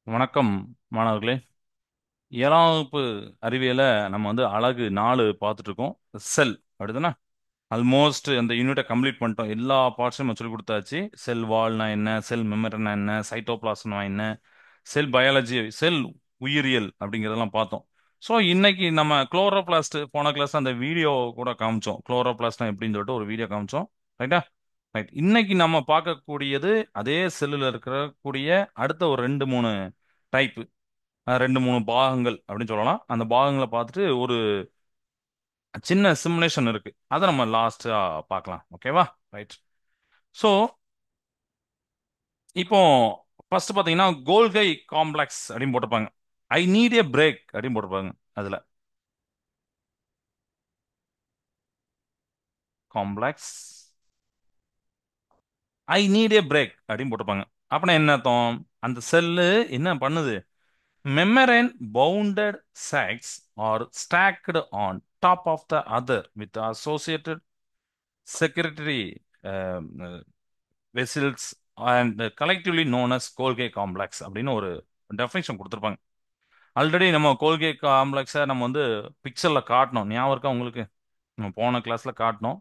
வணக்கம் மாணவர்களே. 7ஆம் வகுப்பு அறிவியல நம்ம அழகு 4 பார்த்துட்டு இருக்கோம். செல் அப்படிதானே? ஆல்மோஸ்ட் அந்த யூனிட்டை கம்ப்ளீட் பண்ணிட்டோம். எல்லா பார்ட்ஸும் நம்ம சொல்லி கொடுத்தாச்சு. செல் வால்னா என்ன, செல் மெமரினா என்ன, சைட்டோபிளாசம்னா என்ன, செல் பயாலஜி, செல் உயிரியல் அப்படிங்கிறதெல்லாம் பார்த்தோம். ஸோ இன்னைக்கு நம்ம குளோரோபிளாஸ்ட், போன கிளாஸ் அந்த வீடியோ கூட காமிச்சோம். குளோரோபிளாஸ்ட்னா எப்படின்னு சொல்லிட்டு ஒரு வீடியோ காமிச்சோம். ரைட்டா? ரைட். இன்னைக்கு நம்ம பார்க்கக்கூடியது அதே செல்லில் இருக்கக்கூடிய அடுத்த ஒரு ரெண்டு மூணு டைப், ரெண்டு மூணு பாகங்கள் அப்படின்னு சொல்லலாம். அந்த பாகங்களை பார்த்துட்டு ஒரு சின்ன சிமுலேஷன் இருக்கு. அதை நம்ம லாஸ்டா பார்க்கலாம். ஓகேவா? ரைட். ஸோ இப்போ ஃபர்ஸ்ட் பார்த்தீங்கன்னா கோல்கை காம்ப்ளெக்ஸ் அப்படின்னு போட்டிருப்பாங்க. ஐ நீட் ஏ பிரேக் அப்படின்னு போட்டிருப்பாங்க. அதுல complex I need A break அப்படின்னு போட்டிருப்பாங்க. அப்படின்னா என்ன அர்த்தம்? அந்த செல்லு என்ன பண்ணுது? மெமரேன் bounded sacs are stacked on top of the other with associated secretory vessels and collectively known as Golgi complex அப்படின்னு ஒரு டெஃபினேஷன் கொடுத்துருப்பாங்க. ஆல்ரெடி நம்ம கோல்கே காம்ப்ளெக்ஸை நம்ம பிக்சர்ல காட்டணும். ஞாபகம் இருக்கா உங்களுக்கு? நம்ம போன கிளாஸ்ல காட்டினோம்.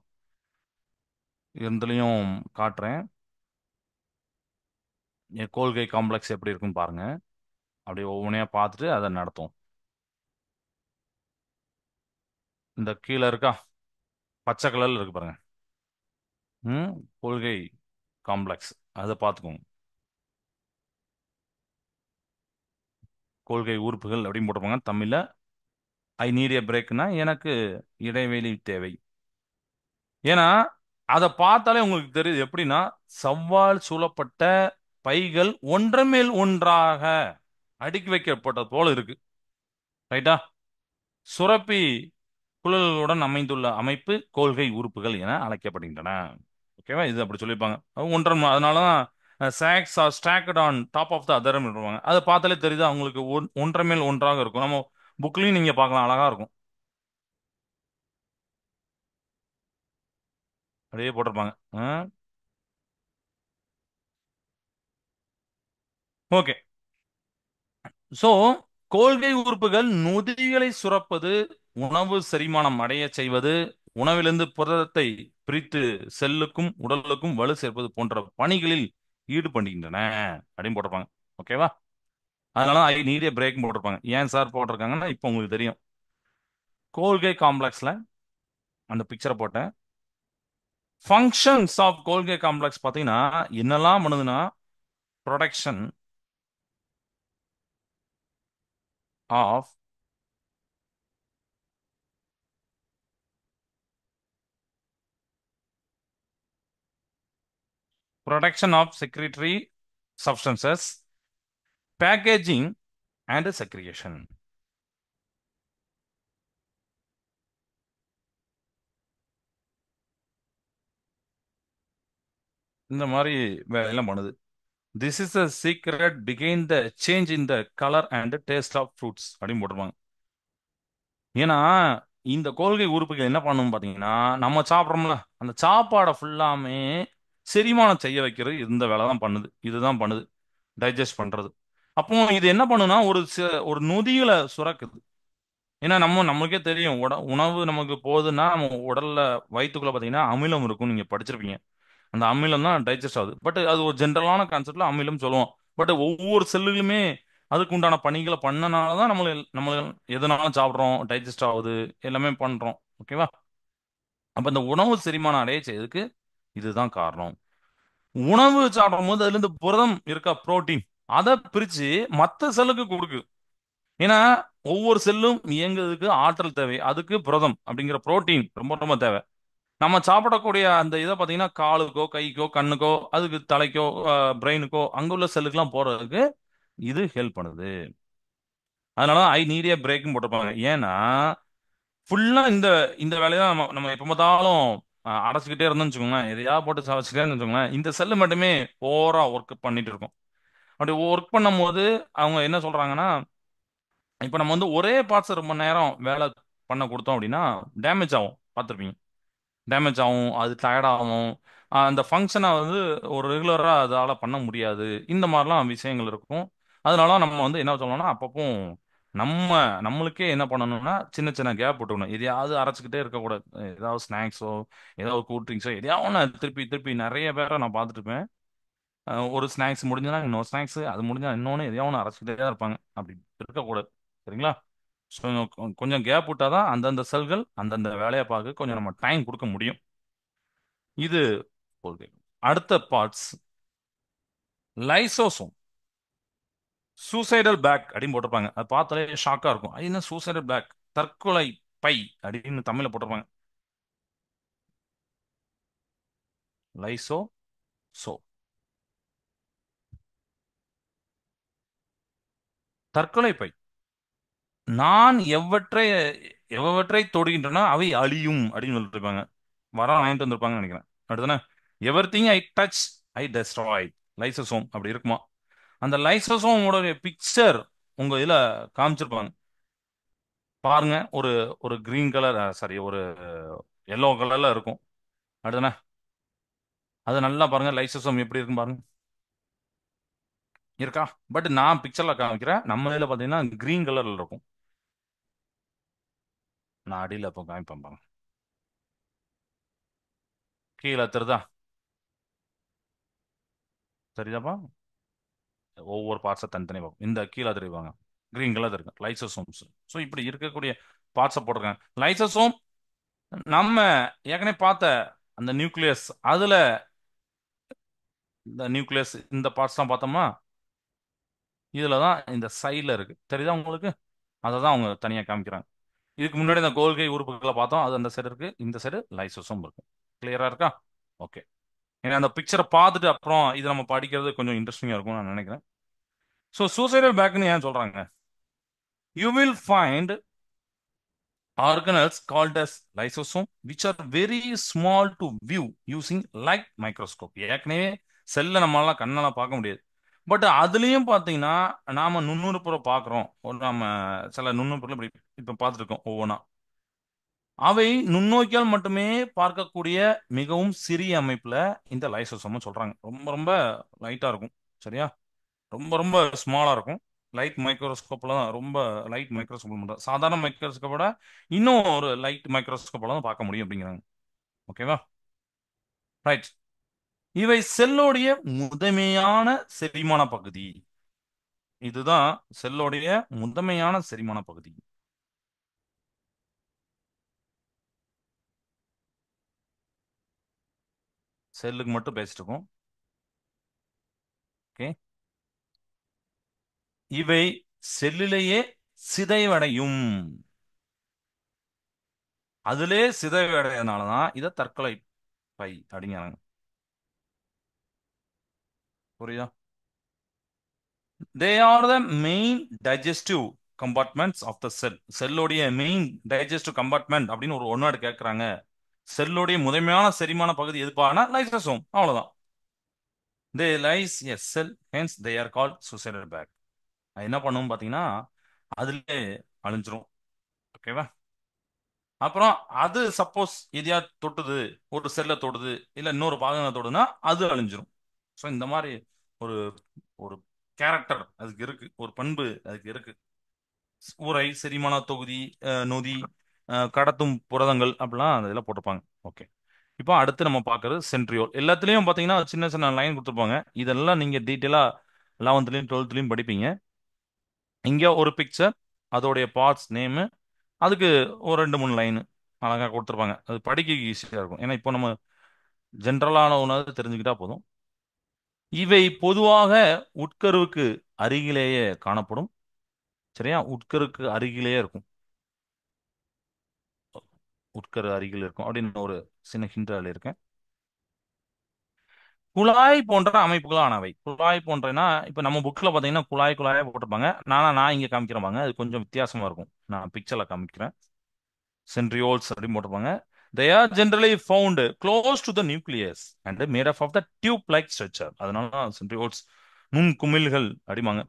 இருந்துலையும் காட்டுறேன். கோல்கை காம்ப்ளெக்ஸ் எப்படி இருக்குன்னு பாருங்க. அப்படியே ஒவ்வொன்றையா பார்த்துட்டு அதை நடத்தும். இந்த கீழே இருக்கா, பச்சை கலர்ல இருக்கு பாருங்க. ம் கொள்கை காம்ப்ளெக்ஸ், அதை பார்த்துக்கோங்க. கொள்கை உறுப்புகள் அப்படின்னு போட்டிருப்பாங்க தமிழ்ல. ஐ நீட் ஏ பிரேக்னா எனக்கு இடைவெளி தேவை. ஏன்னா அதை பார்த்தாலே உங்களுக்கு தெரியுது எப்படின்னா, சவ்வால் சூழப்பட்ட பைகள் ஒன்றன் மேல் ஒன்றாக அடுக்கி வைக்கப்பட்டது போல இருக்கு. ரைட்டா? சுரப்பி குழல்களுடன் அமைந்துள்ள அமைப்பு கொள்கை உறுப்புகள் என அழைக்கப்படுகின்றன. ஓகேவா? இது அப்படி சொல்லியிருப்பாங்க. அதனாலதான் socks are stacked on top of the other சொல்லுவாங்க. அதை பார்த்தாலே தெரியுது அவங்களுக்கு ஒன்றரை மேல் ஒன்றாக இருக்கும். நம்ம புக்லயும் நீங்க பார்க்கலாம், அழகா இருக்கும். அப்படியே போட்டிருப்பாங்க. ஓகே. சோ கோல்கை உறுப்புகள் நொதிகளை சுரப்பது, உணவு செரிமானம் அடைய செய்வது, உணவிலிருந்து புரதத்தை பிரித்து செல்லுக்கும் உடலுக்கும் வலு சேர்ப்பது போன்ற பணிகளில் ஈடுபடுகின்றன அப்படின்னு போட்டிருப்பாங்க. ஓகேவா? அதனால ஐ நீட் ஏ பிரேக் போட்டிருப்பாங்க. ஏன் சார் போட்டிருக்காங்கன்னா இப்போ உங்களுக்கு தெரியும். கோல்கை காம்ப்ளெக்ஸ்ல அந்த பிக்சரை போட்டேன். ஃபங்க்ஷன்ஸ் ஆஃப் கோல்கை காம்ப்ளெக்ஸ் பார்த்தீங்கன்னா என்னெல்லாம் பண்ணுதுன்னா, production of production of secretory substances, packaging and secretion. இந்த மாதிரி வேலையெல்லாம் பண்ணுது. திஸ் இஸ் த சீக்ரெட் பிகைன் the change in the colour and taste of fruits அப்படின்னு போட்டிருப்பாங்க. ஏன்னா இந்த கோல்கை உறுப்புகள் என்ன பண்ணும் பாத்தீங்கன்னா, நம்ம சாப்பிட்றோம்ல அந்த சாப்பாடை ஃபுல்லாமே செரிமானம் செய்ய வைக்கிறது இந்த வேலை தான் பண்ணுது. இதுதான் பண்ணுது, டைஜஸ்ட் பண்றது. அப்போ இது என்ன பண்ணுனா ஒரு நொதிகளை சுரக்குது. ஏன்னா நம்மளுக்கே தெரியும், உணவு நமக்கு போகுதுன்னா நம்ம உடல்ல வயிற்றுக்குள்ள பாத்தீங்கன்னா அமிலம் இருக்கும், நீங்க படிச்சிருப்பீங்க. அந்த அமிலம் தான் டைஜஸ்ட் ஆகுது. பட் அது ஒரு ஜென்ரலான கான்செப்ட்ல அமிலம் சொல்லுவோம். பட் ஒவ்வொரு செல்லுகளுமே அதுக்கு உண்டான பணிகளை பண்ணனால தான் நம்ம எதனாலும் சாப்பிட்றோம், டைஜஸ்ட் ஆகுது, எல்லாமே பண்றோம். ஓகேவா? அப்ப இந்த உணவு செரிமானம் அடைய செய்யறதுக்கு இதுதான் காரணம். உணவு சாப்பிடும் போது அதுல இருந்து புரதம் இருக்கா, புரோட்டீன், அதை பிரிச்சு மத்த செல்லுக்கு கொடுக்கு. ஏன்னா ஒவ்வொரு செல்லும் இயங்குறதுக்கு ஆற்றல் தேவை. அதுக்கு புரதம் அப்படிங்கிற புரோட்டீன் ரொம்ப ரொம்ப தேவை. நம்ம சாப்பிடக்கூடிய அந்த இதை பார்த்தீங்கன்னா காலுக்கோ கைக்கோ கண்ணுக்கோ அதுக்கு தலைக்கோ பிரெயினுக்கோ அங்க உள்ள செல்லுக்கெல்லாம் போறதுக்கு இது ஹெல்ப் பண்ணுது. அதனால ஐ நீட் ஏ பிரேக்னு போட்டிருப்பாங்க. ஏன்னா ஃபுல்லா இந்த இந்த வேலையை தான் நம்ம நம்ம எப்ப பார்த்தாலும் அடைச்சிக்கிட்டே இருந்தோம்னு வச்சுக்கோங்களேன், எதையா போட்டு சமைச்சிட்டே வச்சுக்கோங்களேன், இந்த செல்லு மட்டுமே ஓவரா ஒர்க் பண்ணிட்டு இருக்கோம். அப்படி ஒர்க் பண்ணும்போது அவங்க என்ன சொல்றாங்கன்னா, இப்ப நம்ம ஒரே பார்ட்ஸ் ரொம்ப நேரம் வேலை பண்ண கொடுத்தோம் அப்படின்னா டேமேஜ் ஆகும். பார்த்துருப்பீங்க. டேமேஜ் ஆகும், அது டயர்ட் ஆகும். அந்த ஃபங்க்ஷனை ஒரு ரெகுலராக அதால் பண்ண முடியாது. இந்த மாதிரிலாம் விஷயங்கள் இருக்கும். அதனால நம்ம வந்து என்ன சொல்லணும்னா அப்பப்போ நம்ம நம்மளுக்கே என்ன பண்ணணும்னா சின்ன சின்ன கேப் விட்டுக்கணும். எதையாவது அரைச்சிக்கிட்டே இருக்கக்கூடாது. ஏதாவது ஸ்நாக்ஸோ ஏதாவது கூல் ட்ரிங்க்ஸோ எதையாவது ஒண்ணு திருப்பி திருப்பி நிறைய பேரை நான் பார்த்துட்டு இருப்பேன். ஒரு ஸ்நாக்ஸ் முடிஞ்சனா இன்னொரு ஸ்நாக்ஸ், அது முடிஞ்சா இன்னொன்று எதையாவது ஒன்று அரைச்சிக்கிட்டே தான் இருப்பாங்க. அப்படி இருக்கக்கூடாது. சரிங்களா? ஸோ கொஞ்சம் கேப் விட்டாதான் அந்தந்த செல்கள் அந்தந்த வேலையை பார்க்க கொஞ்சம் நம்ம டைம் கொடுக்க முடியும். இது ஒரு அடுத்த பார்ட்ஸ் லைசோசோம். சூசைடல் பேக் அப்படின்னு போட்டிருப்பாங்க. அது பார்த்தாலே ஷாக்கா இருக்கும். அது என்ன சூசைடல் பேக், தற்கொலை பை அப்படின்னு தமிழ்ல போட்டிருப்பாங்க. லைசோ சோ தற்கொலை பை. நான் எவற்றை தொடுகின்றன அவை அழியும் அப்படின்னு சொல்லிருப்பாங்க. வாங்கிட்டு வந்திருப்பாங்கன்னு நினைக்கிறேன். அடுத்தானே everything I touch I destroy. Lysosome அப்படி இருக்குமா? அந்த லைசோசோமோட பிக்சர் உங்க இதுல காமிச்சிருப்பாங்க. பாருங்க. ஒரு ஒரு கிரீன் கலர், சாரி, ஒரு எல்லோ கலர்ல இருக்கும். அடுத்தானே அது நல்லா பாருங்க லைசோசோம் எப்படி இருக்கும் பாருங்க. இருக்கா? பட் நான் பிக்சர்ல காமிக்கிறேன். நம்ம இதுல பாத்தீங்கன்னா கிரீன் கலர்ல இருக்கும். நான் அடியில இப்போ காமிப்பேன் பாருங்க. கீழே தெரியுதா? தெரியுதாப்பா? ஒவ்வொரு பார்ட்ஸை தனித்தனி பார்ப்போம். இந்த கீழே தெரியுவாங்க கிரீன் கலர் இருக்கு லைசோசோம்ஸ். ஸோ இப்படி இருக்கக்கூடிய பார்ட்ஸை போட்டிருக்காங்க. லைசோசோம் நம்ம ஏற்கனவே பார்த்த அந்த நியூக்ளியஸ், அதுல இந்த நியூக்ளியஸ் இந்த பார்ட்ஸ் தான் பார்த்தோமா. இதுல தான் இந்த சைடுல இருக்கு. தெரியுதா உங்களுக்கு? அதை தான் அவங்க தனியாக காமிக்கிறாங்க. இதுக்கு முன்னாடி இந்த கோல்கை உறுப்புகளை பார்த்தோம். அது அந்த சைடு இருக்கு, இந்த சைடு லைசோசோம் இருக்கு. கிளியரா இருக்கா? ஓகே. ஏன்னா அந்த பிக்சரை பார்த்துட்டு அப்புறம் இது நம்ம படிக்கிறது கொஞ்சம் இன்ட்ரெஸ்டிங்கா இருக்கும் நான் நினைக்கிறேன். ஸோ சூசைடல் பேக்னு ஏன் சொல்றாங்க? You will find organelles called as lysosome which are very small to view using light microscope. ஏற்கனவே செல்ல நம்மளால கண்ணால பார்க்க முடியாது. பட் அதுலயும் பாத்தீங்கன்னா நாம நுண்ணுறுப்புற பார்க்குறோம். ஒரு நம்ம சில நுண்ணுறுப்புகள் இப்படி இப்ப பார்த்துட்டு இருக்கோம் ஒவ்வொன்றா. அவை நுண்ணோக்கியால் மட்டுமே பார்க்கக்கூடிய மிகவும் சிறிய அமைப்புல இந்த லைசோசோம் சொல்றாங்க. ரொம்ப ரொம்ப லைட்டா இருக்கும். சரியா? ரொம்ப ரொம்ப ஸ்மாலா இருக்கும். லைட் மைக்ரோஸ்கோப்ல தான் ரொம்ப லைட் மைக்ரோஸ்கோப் மட்டும் சாதாரண மைக்ரோஸ்கோப்போட இன்னும் ஒரு லைட் மைக்ரோஸ்கோப்ல தான் பார்க்க முடியும் அப்படிங்கிறாங்க. ஓகேவா? ரைட். இவை செல்லோடைய முதன்மையான செரிமான பகுதி. இதுதான் செல்லோடைய முதன்மையான செரிமான பகுதி. செல்லுக்கு மட்டும் பேசிட்டு இருக்கோம். ஓகே. இவை செல்லிலேயே சிதைவடையும். அதிலே சிதைவடைறதுனாலதான் இதை தற்கொலை பை அப்படிங்கிறாங்க. புரியுதா? They are the main digestive compartments of the cell. செல்லுடைய மெயின் டைஜஸ்டிவ் கம்பார்ட்மெண்ட் அப்படின்னு ஒரு ஒன்னாடு கேட்கறாங்க. செல்லுடைய முதன்மையான செரிமான பகுதி எதுப்பானா லைசோசோம். அவ்வளவுதான். They lyse a cell hence they are called suicidal bag. அது என்ன பண்ணும் பாத்தீங்கன்னா அதுல அழிஞ்சிரும். ஓகேவா? அப்புறம் அது சப்போஸ் எதையா தொட்டுது, ஒரு செல்லை தொடுது, இல்ல இன்னொரு பாகங்களை தொடுனா அது அழிஞ்சிரும். ஸோ இந்த மாதிரி ஒரு ஒரு கேரக்டர் அதுக்கு இருக்கு, ஒரு பண்பு அதுக்கு இருக்கு. ஊரை செரிமான தொகுதி, நொதி, கடத்தும் புரதங்கள் அப்படிலாம் அந்த இதில் போட்டிருப்பாங்க. ஓகே. இப்போ அடுத்து நம்ம பார்க்கறது சென்ட்ரியோல். எல்லாத்துலேயும் பார்த்தீங்கன்னா சின்ன சின்ன லைன் கொடுத்துருப்பாங்க. இதெல்லாம் நீங்கள் டீட்டெயிலாக 11th 12th படிப்பீங்க. இங்கே ஒரு பிக்சர், அதோடைய பார்ட்ஸ் நேமு, அதுக்கு ஒரு 2 3 லைன் அழகாக கொடுத்துருப்பாங்க. அது படிக்க ஈஸியாக இருக்கும். ஏன்னா இப்போ நம்ம ஜென்ரலான உணவு தெரிஞ்சுக்கிட்டா போதும். இவை பொதுவாக உட்கருவுக்கு அருகிலேயே காணப்படும். சரியா? உட்கருக்கு அருகிலேயே இருக்கும். உட்கரு அருகில் இருக்கும் அப்படின்னு ஒரு சின்ன ஹிண்ட் இருக்கேன். குழாய் போன்ற அமைப்புகளானவை. குழாய் போன்றனா இப்ப நம்ம புக்ல பாத்தீங்கன்னா குழாய் குழாயா போட்டிருப்பாங்க. நான் இங்க காமிக்கிறேன். அது கொஞ்சம் வித்தியாசமா இருக்கும். நான் பிக்சர்ல காமிக்கிறேன். சென்ட்ரியோல்ஸ் அப்படின்னு போட்டிருப்பாங்க. They are generally found close to the nucleus and made up of the tube-like structure. அதனால தான் சென்ட்ரியோல்ஸ் நுண் குமிழ்கள் அப்படிம்பாங்க.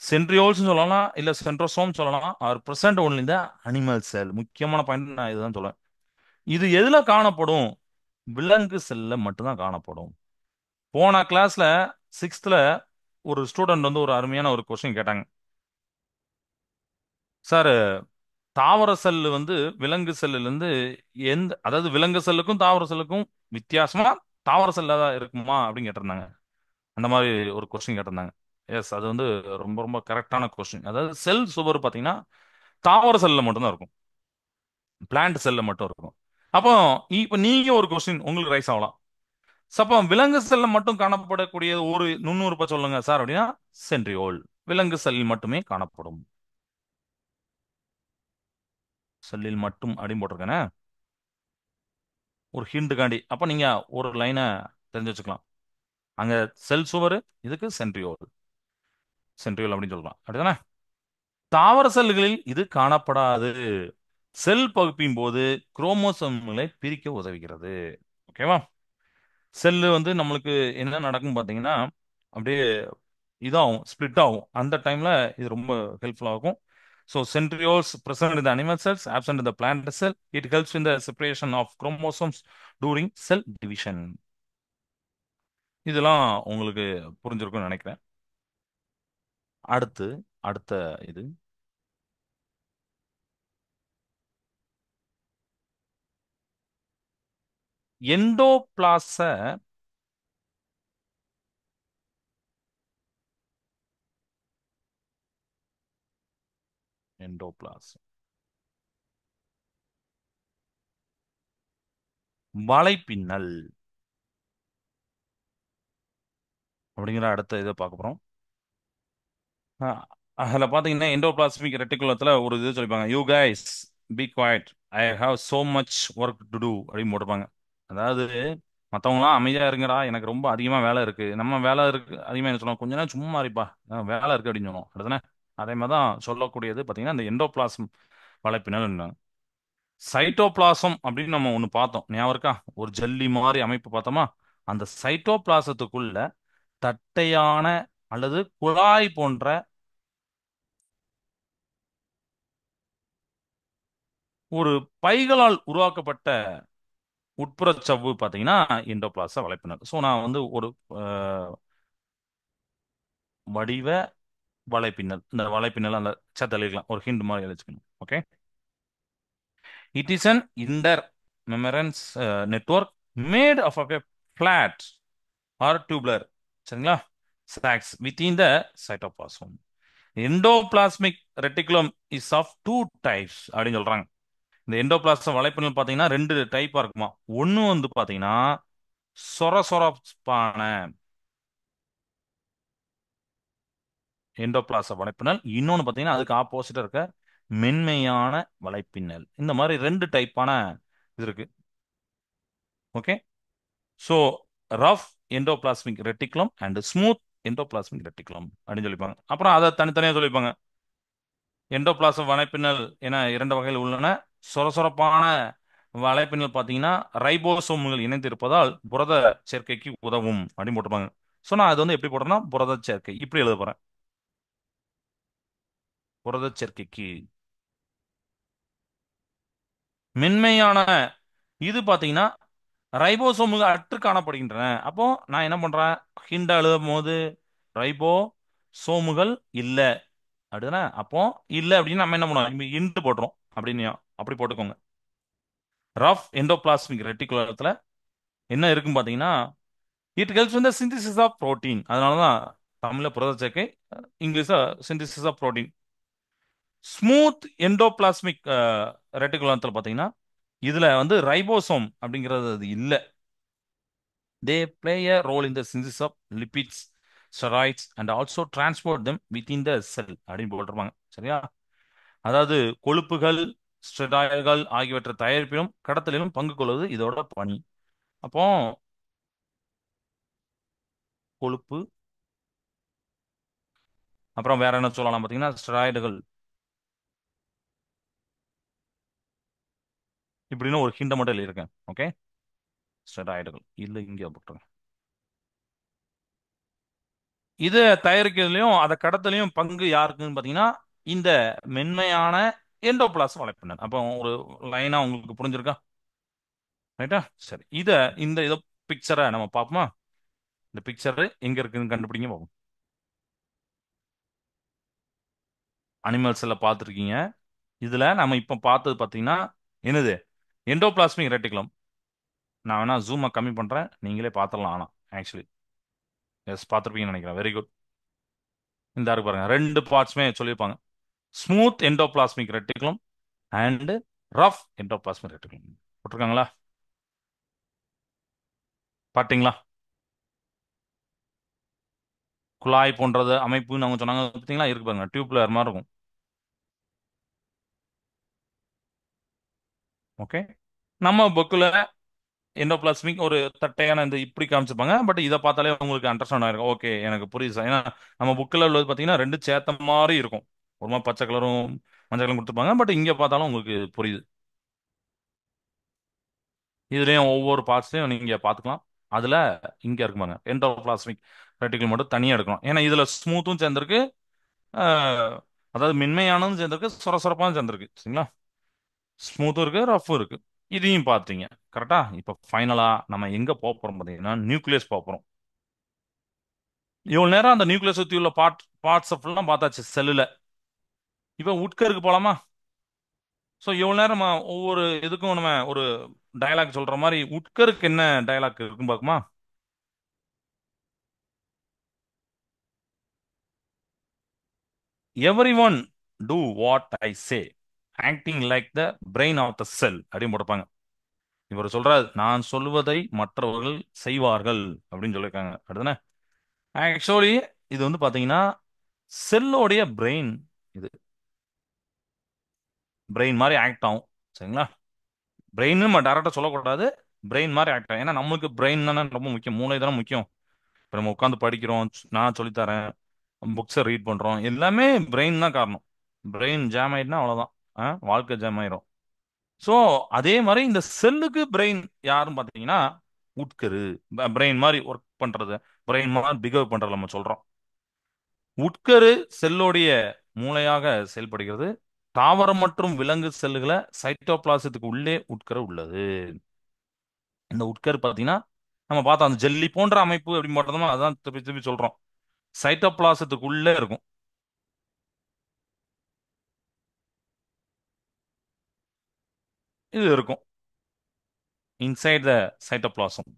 சென்ட்ரியோல்ஸ் சொல்லலாம், இல்ல சென்ட்ரோசோம் சொல்லலாம். ஆர் பிரசன்ட் ஒன்லி இந்த அனிமல் செல். முக்கியமான பாயிண்ட் நான் இதுதான் சொல்லுவேன். இது எதுல காணப்படும்? விலங்கு செல்ல மட்டும்தான் காணப்படும். போன கிளாஸ்ல 6th ஒரு ஸ்டூடெண்ட் வந்து ஒரு அருமையான ஒரு கொஸ்டின் கேட்டாங்க. சார், தாவர செல் வந்து விலங்கு செல்லுல இருந்து அதாவது விலங்கு செல்லுக்கும் தாவர செல்லுக்கும் வித்தியாசமா தாவர செல்ல தான் இருக்குமா அப்படின்னு கேட்டிருந்தாங்க. அந்த மாதிரி ஒரு கொஸ்டின் கேட்டிருந்தாங்க. எஸ், அது வந்து ரொம்ப ரொம்ப கரெக்டான கொஸ்டின். அதாவது செல் சுவர் பார்த்தீங்கன்னா தாவர செல்ல மட்டும்தான் இருக்கும், பிளான்ட் செல்ல மட்டும் இருக்கும். அப்போ இப்போ நீங்க ஒரு கொஸ்டின் உங்களுக்கு ரைஸ் ஆகலாம். அப்போ விலங்கு செல்ல மட்டும் காணப்படக்கூடிய ஒரு நுண்ணுறுப்பை சொல்லுங்க சார் அப்படின்னா சென்ட்ரியோல் விலங்கு செல்லில் மட்டுமே காணப்படும். செல்லில் மட்டும் அப்படின்னு போட்டிருக்கேனே ஒரு ஹிண்டுக்காண்டி. அப்ப நீங்க ஒரு லைனை தெரிஞ்சு வச்சுக்கலாம். அங்க செல் சுவர், இதுக்கு சென்ட்ரியோல், சென்ட்ரியோல் அப்படின்னு சொல்லலாம். அப்படிதானே? தாவர செல்களில் இது காணப்படாது. செல் பகுப்பின் போது குரோமோசோம்களை பிரிக்க உதவுகிறது. ஓகேவா? செல்லு வந்து நம்மளுக்கு என்ன நடக்கும் பாத்தீங்கன்னா, அப்படியே இதாகும், ஸ்பிளிட் ஆகும். அந்த டைம்ல இது ரொம்ப ஹெல்ப்ஃபுல்லா இருக்கும். So centrioles present in the animal cells, absent in the plant cell. It helps in the separation of chromosomes during cell division. இதெல்லாம் உங்களுக்கு புரிஞ்சிருக்கும்னு நினைக்கிறேன். அடுத்து அடுத்த இது எண்டோபிளாச எண்டோபிளாஸ் வலைப்பின்னல் அப்படிங்கிற அடுத்த இதை பார்க்க போறோம். அஹ், அதுல பாத்தீங்கன்னா எண்டோபிளாஸ்மிக் ரெட்டிகுலத்துல ஒரு இது சொல்லிப்பாங்க, you guys be quiet, I have so much work to do அப்படின்னு போட்டிருப்பாங்க. அதாவது மற்றவங்களாம் அமைதியா இருங்கடா, எனக்கு ரொம்ப அதிகமா வேலை இருக்கு. நம்ம வேலை இருக்கு அதிகமா என்ன சொல்லுவோம், கொஞ்ச நேரம் சும்மா இருப்பா, வேலை இருக்கு அப்படின்னு சொன்னோம் அடுத்தானே. அதே மாதிரி தான் சொல்லக்கூடியது பாத்தீங்கன்னா இந்த எண்டோபிளாசம் வலைப்பின்னல். சைட்டோபிளாசம் அப்படின்னு நம்ம ஒன்று பார்த்தோம், ஞாபகம் இருக்கா? ஒரு ஜல்லி மாதிரி அமைப்பு பார்த்தோமா? அந்த சைட்டோபிளாசத்துக்குள்ள தட்டையான அல்லது குழாய் போன்ற ஒரு பைகளால் உருவாக்கப்பட்ட உட்புறச் சவ்வு பார்த்தீங்கன்னா எண்டோபிளாச வலைப்பின்னல். ஸோ நான் வந்து ஒரு அஹ், வடிவ வலைப்பின்னல், இந்த வலைப்பின்னல் அந்த சேர்த்து எழுதிக்கலாம், ஒரு ஹிண்ட் மாதிரி எழுதிக்கணும். Okay. It is an intermembranous network made of a flat or tubular, சரிங்களா, sacs within the cytoplasm. Endoplasmic reticulum is of two types அப்படின்னு சொல்றாங்க. இந்த எண்டோபிளாசம் வலைப்பின்னல் பார்த்தீங்கன்னா ரெண்டு டைப்பா இருக்குமா. ஒன்று வந்து பார்த்தீங்கன்னா சொர சொரப்பான எண்டோபிளாச வலைப்பின்னல், இன்னொன்று பார்த்தீங்கன்னா அதுக்கு ஆப்போசிட்டா இருக்க மென்மையான வலைப்பின்னல். இந்த மாதிரி ரெண்டு டைப்பான இது இருக்கு. Okay. So rough endoplasmic reticulum and smooth endoplasmic reticulum அப்படின்னு சொல்லிப்பாங்க. அப்புறம் அதை தனித்தனியாக சொல்லிப்பாங்க. எண்டோபிளாசம் வலைப்பின்னல் என இரண்டு வகைகள் உள்ளன. சொரசொரப்பான வலைப்பின்னல் பார்த்தீங்கன்னா ரைபோசோம்கள் இணைந்து இருப்பதால் புரத சேர்க்கைக்கு உதவும் அப்படின்னு போட்டிருப்பாங்க. ஸோ நான் அது வந்து எப்படி போடுறேன்னா புரத சேர்க்கை இப்படி எழுத போறேன். புரத சேர்க்கைக்கு மென்மையான இது பார்த்தீங்கன்னா ரைபோசோம்கள் அற்று காணப்படுகின்றன. அப்போ நான் என்ன பண்றேன், ஹிண்ட எழுதும் போது ரைபோ சோமுகள் இல்ல அப்படிதானே. அப்போ இல்ல அப்படின்னு நம்ம என்ன பண்ணுவோம், இன்ட்டு போட்டுரும் அப்படின்னு, அப்படி போட்டுக்கோங்க. ரஃப் எண்டோபிளாஸ்மிக் ரெட்டிகுலத்துல என்ன இருக்கும் பாத்தீங்கன்னா இட் ஹெல்ப்ஸ் இந்த சிந்தசிஸ் ஆஃப் புரோட்டீன். அதனால தான் தமிழ்ல புரத சேர்க்கை, இங்கிலீஷ்ல synthesis of protein. Smooth endoplasmic ரெட்டிகுலத்தில் பார்த்தீங்கன்னா இதுல வந்து ரைபோசோம் அப்படிங்கிறது அது இல்ல. They play a role in the synthesis of lipids, steroids and also transport them within the cell அப்படின்னு போட்டிருப்பாங்க. சரியா? அதாவது கொழுப்புகள், ஸ்டெராய்டுகள் ஆகியவற்றை தயாரிப்பிலும் கடத்தலிலும் பங்கு கொள்வது இதோட பணி. அப்போ கொழுப்பு, அப்புறம் வேற என்ன சொல்லலாம் பார்த்தீங்கன்னா ஸ்டெராய்டுகள், இப்படின்னு ஒரு ஹிண்ட மட்டும் எழுதியிருக்கேன். ஓகே. ஸ்டெராய்டுகள் இல்லை, இங்கே போட்டுருங்க. இது தயாரிக்கிறதுலையும் அதை கடத்தலையும் பங்கு யாருக்குன்னு பார்த்தீங்கன்னா இந்த மென்மையான எண்டோபிளாசம் வலைப்பின்னல். அப்போ ஒரு லைனா உங்களுக்கு புரிஞ்சிருக்கா? ரைட்டா? சரி, இந்த இதை பிக்சரை நம்ம பார்ப்போமா? இந்த பிக்சர் எங்க இருக்குன்னு கண்டுபிடிங்க பார்ப்போம். அனிமல்ஸ்ல பார்த்துருக்கீங்க. இதுல நம்ம இப்ப பார்த்தது பாத்தீங்கன்னா என்னது, எண்டோபிளாஸ்மிக் ரெட்டிகுலம். நான் வேணா ஜூமை கம்மி பண்றேன், நீங்களே பார்த்துடலாம். ஆனா ஆக்சுவலி எஸ், பார்த்துருப்பீங்கன்னு நினைக்கிறேன். Very good. இந்த இருக்கு பாருங்க, ரெண்டு பார்ட்ஸ்மே சொல்லியிருப்பாங்க. Smooth endoplasmic reticulum and rough endoplasmic reticulum போட்டிருக்காங்களா? பாத்தீங்களா? குழாய் போன்றது அமைப்புன்னு அவங்க சொன்னாங்க பார்த்தீங்களா? இருக்கு பாருங்க, டியூப்லர் மாதிரி இருக்கும். ஓகே. நம்ம புக்கில் எண்டோபிளாஸ்மிக் ஒரு தட்டையான இந்த இப்படி காமிச்சிருப்பாங்க. பட் இதை பார்த்தாலே உங்களுக்கு அண்டர்ஸ்டாண்ட் ஆயிருக்கும். ஓகே, எனக்கு புரியுது சார். ஏன்னா நம்ம புக்கில் உள்ளது பார்த்தீங்கன்னா ரெண்டு சேத்த மாதிரி இருக்கும். ஒரு மாதிரி பச்சை கலரும் மஞ்சள் கலரும் கொடுத்துருப்பாங்க. பட் இங்கே பார்த்தாலும் உங்களுக்கு புரியுது. இதுலயும் ஒவ்வொரு பார்ட்ஸ்லையும் நீங்க பார்த்துக்கலாம். அதுல இங்க இருக்குமாங்க எண்டோபிளாஸ்மிக் ரெட்டிகுலம் மட்டும் தனியா எடுக்கணும். ஏன்னா இதுல ஸ்மூத்தும் சேர்ந்திருக்கு, ஆஹ், அதாவது மென்மையானதும் சேர்ந்திருக்கு, சொரசொரப்பாவும் சேர்ந்திருக்கு. சரிங்களா? ஸ்மூத்தும் இருக்கு, ரஃப்பும் இருக்கு. இதையும் பார்த்தீங்க. கரெக்டா? இப்போ ஃபைனலா நம்ம எங்க போக போறோம் பார்த்தீங்கன்னா நியூக்ளியஸ் போக போறோம். இவ்வளவு நேரம் அந்த நியூக்ளியஸ் சுத்தி உள்ள பார்ட்ஸ் ஃபுல்லாம் பார்த்தாச்சு செல்லுல. இப்போ உட்கருக்கு போலாமா? ஸோ இவ்வளவு நேரம் நம்ம ஒவ்வொரு இதுக்கும் நம்ம ஒரு டயலாக் சொல்ற மாதிரி உட்கருக்கு என்ன டயலாக் இருக்குன்னு பார்க்குமா? Everyone do what I say, acting like the brain of the cell அப்படின்னு போட்டிருப்பாங்க. இவர் சொல்றாரு, நான் சொல்வதை மற்றவர்கள் செய்வார்கள் அப்படின்னு சொல்லியிருக்காங்க. அடுத்தன ஆக்சுவலி இது வந்து பாத்தீங்கன்னா செல்லோடைய பிரெயின். இது பிரெயின் மாதிரி ஆக்ட் ஆகும். சரிங்களா? பிரெயின் நம்ம டேரக்டா சொல்லக்கூடாது. பிரெயின் மாதிரி ஆக்ட் ஆகும். ஏன்னா நம்மளுக்கு பிரெயின் தானே ரொம்ப முக்கியம், மூளை தானே முக்கியம். இப்போ நம்ம உட்காந்து படிக்கிறோம், நான் சொல்லித்தரேன், புக்ஸை ரீட் பண்றோம், எல்லாமே பிரெயின் தான் காரணம். பிரெயின் ஜாம் ஆயிட்டுனா அவ்வளவுதான். வாழ்க்கை ஜாம் ஆயிரும். ஸோ அதே மாதிரி இந்த செல்லுக்கு பிரெயின் யாருன்னு பார்த்தீங்கன்னா உட்கரு. பிரெயின் மாதிரி ஒர்க் பண்றது, பிரெயின் மாதிரி பிகேவ் பண்றது நம்ம சொல்றோம். உட்கரு செல்லோடைய மூளையாக செயல்படுகிறது. தாவரம் மற்றும் விலங்கு செல்லுகளை சைட்டோபிளாசத்துக்கு உள்ளே உட்கரு உள்ளது. இந்த உட்கரு பார்த்தீங்கன்னா நம்ம பார்த்தோம் அந்த ஜெல்லி போன்ற அமைப்பு அப்படின்னு பார்த்தோம்னா அதான் திருப்பி திருப்பி சொல்றோம். சைட்டோபிளாசத்துக்கு உள்ளே இருக்கும். இது இருக்கும் இன்சைட் த சைட்டோபிளாசம்.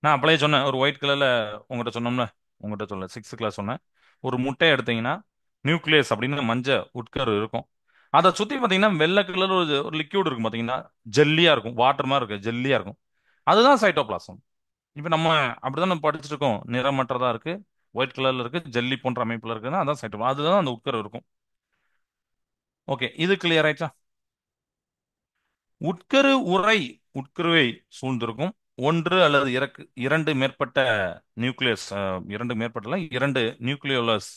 நான் அப்படியே சொன்னேன் ஒரு ஒயிட் கலர்ல, உங்ககிட்ட சொன்னோம்ல, உங்ககிட்ட சொல்ல சிக்ஸ்த் கிளாஸ் சொன்னேன். ஒரு முட்டையை எடுத்தீங்கன்னா நியூக்ளியஸ் அப்படின்னு மஞ்சள் உட்கரு இருக்கும். அதை சுத்தி பாத்தீங்கன்னா வெள்ளை கலர் ஒரு லிக்யூட் இருக்கும் பாத்தீங்கன்னா, ஜெல்லியா இருக்கும், வாட்டர் மாதிரி இருக்கு, ஜெல்லியா இருக்கும். அதுதான் சைட்டோபிளாசம். இப்ப நம்ம அப்படிதான் நம்ம படிச்சுட்டு இருக்கோம். நிறமற்றதா இருக்கு, ஒயிட் கலர்ல இருக்கு, ஜெல்லி போன்ற அமைப்புல இருக்குன்னா அதான் சைட்டோ, அதுதான் அந்த உட்கரு இருக்கும். ஓகே, இது கிளியர் ஆயிடுச்சா? உட்கரு உறை உட்கருவை சூழ்ந்திருக்கும். ஒன்று அல்லது இரண்டு மேற்பட்ட நியூக்ளியஸ், இரண்டு மேற்பட்ட இரண்டு நியூக்ளியோலஸ்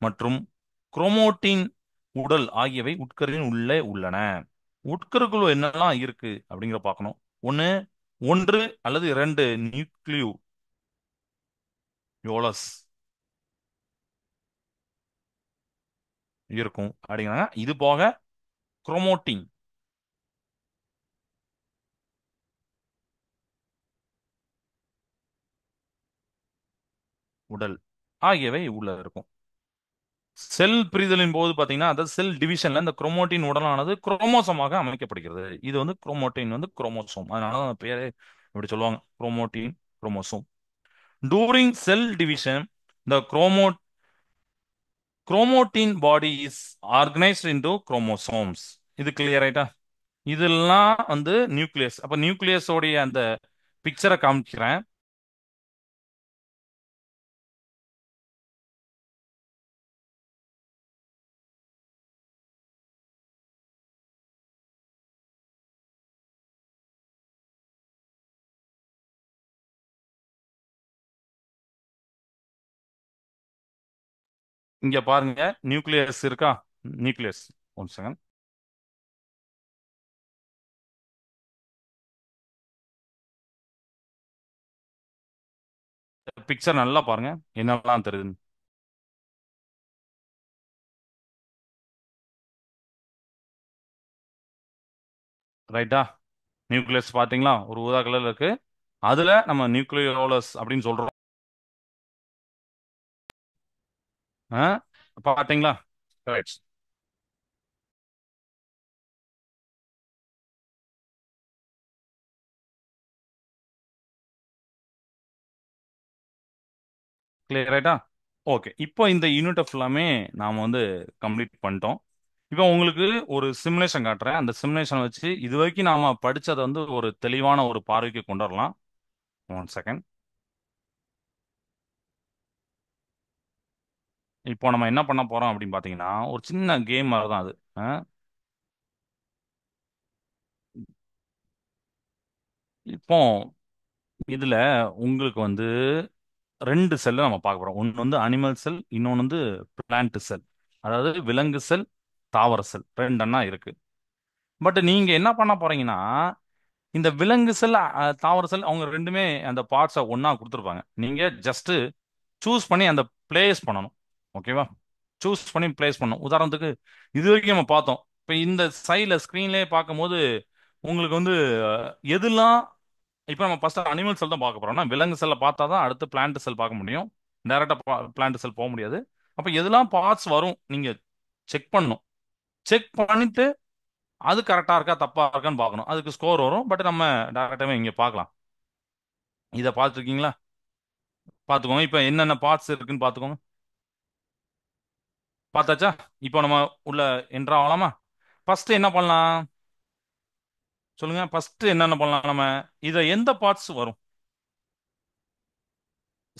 மற்றும் குரோமோட்டின் உடல் ஆகியவை உட்கருவின் உள்ளே உள்ளன. உட்கருக்குள்ள என்னெல்லாம் இருக்கு அப்படிங்கிற பார்க்கணும். ஒன்று, ஒன்று அல்லது இரண்டு நியூக்ளியோலஸ் இருக்கும் அப்படிங்கிறாங்க. இது போக குரோமோட்டின் உடல் ஆகியவை உள்ள இருக்கும். செல் பிரிதலின் போது பாத்தீங்கன்னா, அதாவது செல் டிவிஷன்ல இந்த குரோமோட்டின் உடலானது குரோமோசோமாக அமைக்கப்படுகிறது. இது வந்து குரோமோட்டின் வந்து குரோமோசோம், அதனால அந்த பேரே இப்படி சொல்லுவாங்க, chromatin, chromosome. During cell division the chromatin body is organised into chromosomes. இது கிளியர் ஆயிட்டா? இதெல்லாம் வந்து நியூக்ளியஸ். அப்ப நியூக்ளியஸோடைய அந்த பிக்சரை காமிக்கிறேன். இங்க பாருங்க, நியூக்ளியஸ் இருக்கா? Nucleus, one second. பிக்சர் நல்லா பாருங்க, என்னெல்லாம் தெரியுது. ரைட்டா? நியூக்ளியஸ் பாத்தீங்களா, ஒரு ஊதா கலர்ல இருக்கு. அதுல நம்ம நியூக்ளியோலஸ் அப்படின்னு சொல்றோம். ஆ? பாத்தீங்களா? கரெக்ட். கிளியர் ரைட்டா? ஓகே, இப்போ இந்த யூனிட் ஃபுல்லாமே நாம வந்து கம்ப்ளீட் பண்ணிட்டோம். இப்போ உங்களுக்கு ஒரு சிமுலேஷன் காட்டுறேன். அந்த சிமுலேஷன் வச்சு இது வரைக்கும் நாம படிச்சதை வந்து ஒரு தெளிவான ஒரு பார்வைக்கு கொண்டு வரலாம். One second. இப்போ நம்ம என்ன பண்ண போறோம் அப்படின்னு பாத்தீங்கன்னா, ஒரு சின்ன கேம் மாதிரி தான் அது. அஹ், இப்போ இதுல உங்களுக்கு வந்து ரெண்டு செல்லை நம்ம பார்க்க போறோம். ஒன்று வந்து அனிமல் செல், இன்னொன்று வந்து பிளான்ட் செல். அதாவது விலங்கு செல், தாவர செல், ரெண்டெண்ணா இருக்கு. பட் நீங்க என்ன பண்ண போறீங்கன்னா, இந்த விலங்கு செல், தாவர செல், அவங்க ரெண்டுமே அந்த பார்ட்ஸை ஒண்ணா கொடுத்துருப்பாங்க. நீங்க ஜஸ்ட் சூஸ் பண்ணி அந்த பிளேஸ் பண்ணணும். ஓகேவா? சூஸ் பண்ணி பிளேஸ் பண்ணணும். உதாரணத்துக்கு இது வரைக்கும் நம்ம பார்த்தோம். இப்போ இந்த சைடில் ஸ்க்ரீன்லேயே பார்க்கும்போது உங்களுக்கு வந்து எதெல்லாம், இப்போ நம்ம ஃபர்ஸ்ட் அனிமல் செல் தான் பார்க்க போறோம்னா விலங்கு செல்லை பார்த்தா தான் அடுத்து பிளான்ட் செல் பார்க்க முடியும். டைரக்டா பிளான்ட் செல் போக முடியாது. அப்போ எதெல்லாம் பார்ட்ஸ் வரும் நீங்க செக் பண்ணணும். செக் பண்ணிட்டு அது கரெக்டா இருக்கா தப்பா இருக்கான்னு பார்க்கணும். அதுக்கு ஸ்கோர் வரும். பட் நம்ம டைரக்டாவே இங்க பார்க்கலாம். இதை பார்த்துருக்கீங்களா? பார்த்துக்கோங்க. இப்போ என்னென்ன பார்ட்ஸ் இருக்குன்னு பார்த்துக்கோங்க. பார்த்தாச்சா? இப்போ நம்ம உள்ள என்ட்ரா ஆகலாமா? ஃபர்ஸ்ட் என்ன பண்ணலாம் சொல்லுங்க. ஃபர்ஸ்ட் என்னென்ன பண்ணலாம் நம்ம? இதை எந்த பார்ட்ஸ் வரும்?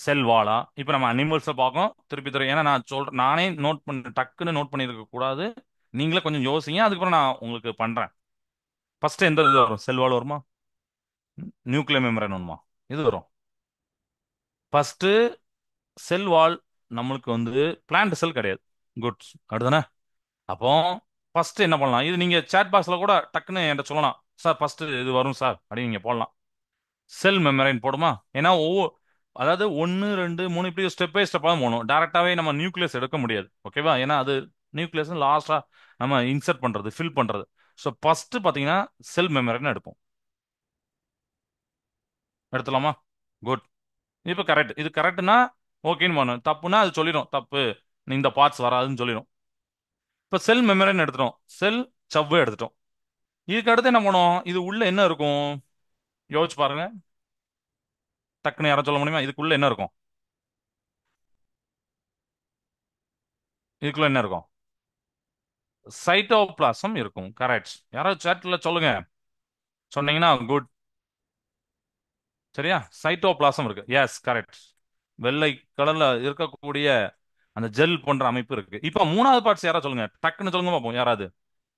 செல் வாலா? இப்போ நம்ம அனிமல்ஸை பார்க்கோம். திருப்பி திருப்பி ஏன்னா நான் சொல்றேன், நானே நோட் பண்ண டக்குன்னு நோட் பண்ணியிருக்க கூடாது. நீங்களே கொஞ்சம் யோசிங்க, அதுக்கப்புறம் நான் உங்களுக்கு பண்றேன். ஃபர்ஸ்ட் எந்த இது வரும்? செல் வால் வருமா? நியூக்ளியர் மெம்பரேன் வருமா? இது வரும். ஃபர்ஸ்ட் செல் வால் நம்மளுக்கு வந்து பிளான்ட் செல் கிடையாது. குட்ஸ் அடுதானே? அப்போ ஃபர்ஸ்ட் என்ன பண்ணலாம்? இது நீங்க சேட் பாக்ஸ்ல கூட டக்குன்னு என்கிட்ட சொல்லலாம். சார் ஃபர்ஸ்ட் இது வரும் சார் அப்படின்னு நீங்க போடலாம். செல் மெமரைன் போடுமா? ஏன்னா அதாவது ஒன்று ரெண்டு மூணு இப்படி ஸ்டெப் பை ஸ்டெப்பாக தான் போகணும். டேரக்டாவே நம்ம நியூக்ளியஸ் எடுக்க முடியாது. ஓகேவா? ஏன்னா அது நியூக்ளியஸ் லாஸ்டா நம்ம இன்சர்ட் பண்றது, ஃபில் பண்றது. ஸோ ஃபர்ஸ்ட் பார்த்தீங்கன்னா செல் மெமரைன் எடுப்போம். எடுத்துலாமா? குட். இப்போ கரெக்ட். இது கரெக்ட்னா ஓகேன்னு பண்ணணும். தப்புனா அது சொல்லிடும் தப்பு, இந்த பார்ட்ஸ் வராதுன்னு சொல்லிடும். இப்போ செல் மெமரைன் எடுத்துட்டோம். செல் சவ்வு எடுத்துட்டோம். இதுக்கு அடுத்து என்ன பண்ணுவோம்? இது உள்ள என்ன இருக்கும்? யோசிச்சு பாருங்க. டக்குன்னு யாரும் சொல்ல முடியுமா? இதுக்குள்ள என்ன இருக்கும்? இதுக்குள்ள என்ன இருக்கும்? சைட்டோபிளாசம் இருக்கும். கரெக்ட். யாராவது சாட்ல சொல்லுங்க. சொன்னீங்கன்னா குட். சரியா? சைட்டோபிளாசம் இருக்கு. Yes, correct. வெள்ளை கலர்ல இருக்கக்கூடிய அந்த ஜெல் போன்ற அமைப்பு இருக்கு. இப்போ மூணாவது பார்ட்ஸ் யாராவது சொல்லுங்க. டக்குன்னு சொல்லுங்க பார்ப்போம். யாராவது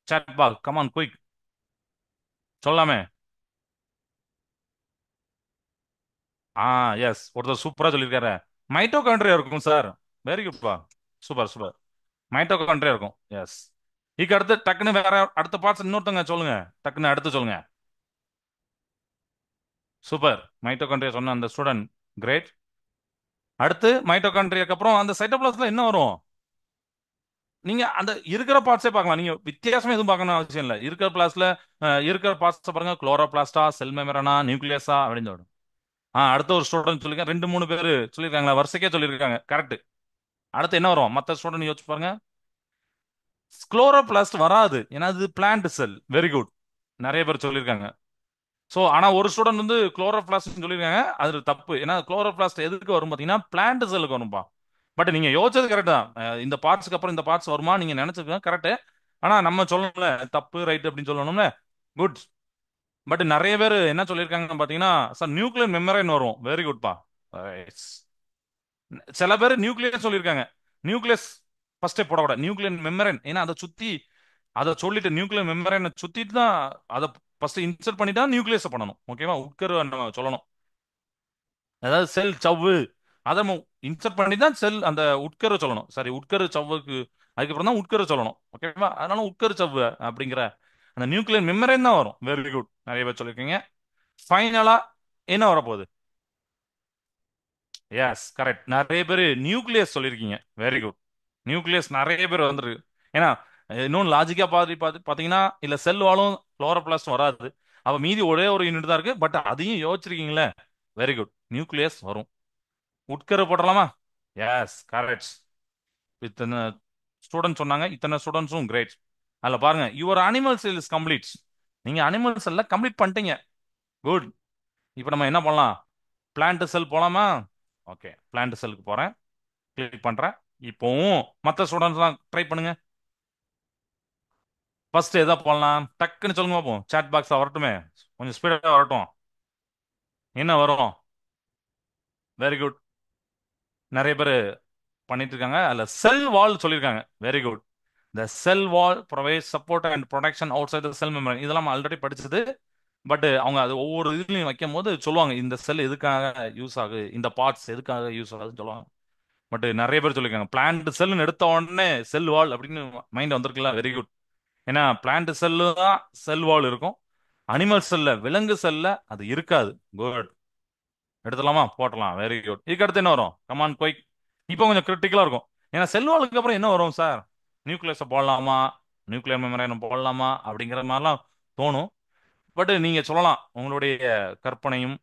சாட் பாக் கமான் குயிக் சொல்லாமே. ஆ, எஸ், ஒருத்தர் சூப்பரா சொல்லியிருக்காரு. மைட்டோகாண்ட்ரியா இருக்கும் சார். வெரி குட்பா. Super super. மைட்டோகாண்ட்ரியா இருக்கும். எஸ். இதுக்கு அடுத்து டக்குன்னு வேற அடுத்த பார்ட்ஸ் இன்னொருத்தங்க சொல்லுங்க. டக்குன்னு அடுத்து சொல்லுங்க. சூப்பர். மைட்டோகாண்ட்ரியா சொன்ன அந்த ஸ்டூடெண்ட் கிரேட். அடுத்து மைட்டோகாண்ட்ரியாக்கு அப்புறம் அந்த சைட்டோபிளாஸ்ல என்ன வரும்? நீங்க அந்த இருக்கிற பார்ட்ஸே பார்க்கலாம். நீங்க வித்தியாசமா எதுவும் பார்க்கணும் அவசியம் இல்லை. இருக்கிற பிளாஸ்ல இருக்கிற பார்ட்ஸ் பாருங்க. குளோரோபிளாஸ்டா, செல் மெம்பரானா, நியூக்ளியஸா அப்படின்னு வரும். அடுத்த ஒரு ஸ்டூடெண்ட் சொல்லிருக்காங்க. ரெண்டு மூணு பேர் சொல்லியிருக்காங்களா? வருஷக்கே சொல்லியிருக்காங்க. கரெக்ட். அடுத்து என்ன வரும்? மற்ற ஸ்டூடெண்ட் யோசிச்சு பாருங்க. குளோரோபிளாஸ்ட் வராது. ஏன்னா இது பிளான்ட் செல். Very good. நிறைய பேர் சொல்லியிருக்காங்க. சோ ஆனா ஒரு ஸ்டூடெண்ட் வந்து குளோரோபிளாஸ்ட் சொல்லியிருக்காங்க. அது தப்பு. ஏன்னா குளோரோபிளாஸ்ட் எதுக்கு வரும் பாத்தீங்கன்னா பிளான்ட் செல்லுக்கு வரும்பா. பட் நீங்க யோசிச்சது கரெக்ட் தான். இந்த பார்ட்ஸ்க்கு அப்புறம் இந்த பார்ட்ஸ் வருமா நீங்க நினைச்சிருக்கீங்க கரெக்ட். ஆனா நம்ம சொல்லணும்ல தப்பு ரைட் அப்படின்னு சொல்லணும்ல. குட். பட் நிறைய பேர் என்ன சொல்லியிருக்காங்க பாத்தீங்கன்னா சார் நியூக்ளியர் மெமரேன் வரும். வெரி குட்பா. சில பேர் நியூக்ளியர் சொல்லியிருக்காங்க. நியூக்ளியஸ் ஃபர்ஸ்டே போடக்கூடாது. நியூக்ளியர் மெமரேன் ஏன்னா அதை சுத்தி அதை சொல்லிட்டு நியூக்ளியர் மெமரேனை சுத்திட்டு தான் அதை ஃபர்ஸ்ட் இன்சர்ட் பண்ணிட்டு தான் நியூக்ளியஸ் பண்ணணும். ஓகேவா? உட்கரு நம்ம சொல்லணும். அதாவது செல் சவ்வு அதை இன்சர்ட் பண்ணி தான் செல் அந்த உட்கரு சொல்லணும். சரி, உட்கரு சவ்வுக்கு அதுக்கப்புறம் தான் உட்கரு சொல்லணும். ஓகேவா? அதனால உட்கரு சவ்வு அப்படிங்கிற அந்த நியூக்ளியர் மெமரேன் தான் வரும். Very good. நிறைய பேர் சொல்லியிருக்கீங்க. ஃபைனலா என்ன வரப்போகுது? Yes, correct. நிறைய பேர் நியூக்ளியஸ் சொல்லியிருக்கீங்க. Very good. நியூக்ளியஸ் நிறைய பேர் வந்துருக்கு. ஏன்னா இன்னொன்று லாஜிக்கா பாத்தீங்கன்னா இல்ல செல் வாழும் குளோரோபிளாஸ்ட் வராது. அப்ப மீதி ஒரே ஒரு யூனிட் தான் இருக்கு. பட் அதையும் யோசிச்சிருக்கீங்களே. Very good. நியூக்ளியஸ் வரும். உட்கரு போடலாமா? S, correct. வித் ஸ்டூடெண்ட் சொன்னாங்க, இத்தனை ஸ்டூடெண்ட்ஸும் கிரேட். அதில் பாருங்க, your animal sell is complete. நீங்க அனிமல் செல்ல கம்ப்ளீட் பண்ணிட்டீங்க. குட். இப்போ நம்ம என்ன பண்ணலாம்? பிளான்ட் செல் போலாமா? ஓகே, பிளான்ட் செல்லுக்கு போறேன், கிளிக் பண்றேன். இப்போவும் மற்ற ஸ்டூடெண்ட்ஸ்லாம் ட்ரை பண்ணுங்க. ஃபர்ஸ்ட் எதா போடலாம்? டக்குன்னு சொல்லுங்க பார்ப்போம். சாட் பாக்ஸ் வரட்டுமே, கொஞ்சம் ஸ்பீடாக வரட்டும். என்ன வரும்? Very good. நிறைய பேர் பண்ணிட்டு இருக்காங்க. அதுல செல் வால் சொல்லியிருக்காங்க. Very good. The cell wall provide support and protection outside cell memory. இதெல்லாம் ஆல்ரெடி படிச்சது. பட் அவங்க அது ஒவ்வொரு இதுலையும் வைக்கும் போது சொல்லுவாங்க, இந்த செல் எதுக்காக யூஸ் ஆகுது, இந்த பார்ட்ஸ் எதுக்காக யூஸ் ஆகுதுன்னு சொல்லுவாங்க. பட் நிறைய பேர் சொல்லியிருக்காங்க பிளான்ட் செல்னு எடுத்த உடனே செல் வால் அப்படின்னு மைண்ட் வந்திருக்குல்ல. Very good. ஏன்னா பிளான்ட் செல்லு தான் செல் வால் இருக்கும். அனிமல் செல்ல, விலங்கு செல்ல அது இருக்காது. குட். எடுத்துலாமா? போட்டலாம். Very good. இதுக்கு அடுத்து என்ன வரும்? Come on quick. இப்போ கொஞ்சம் கிரிட்டிக்கலா இருக்கும். ஏன்னா செல் வாலுக்கு அப்புறம் என்ன வரும் சார்? நியூக்ளியஸை போடலாமா, நியூக்ளியர் மெமரேனை போடலாமா அப்படிங்கிற மாதிரிலாம் தோணும். பட் நீங்க சொல்லலாம், உங்களுடைய கற்பனையும்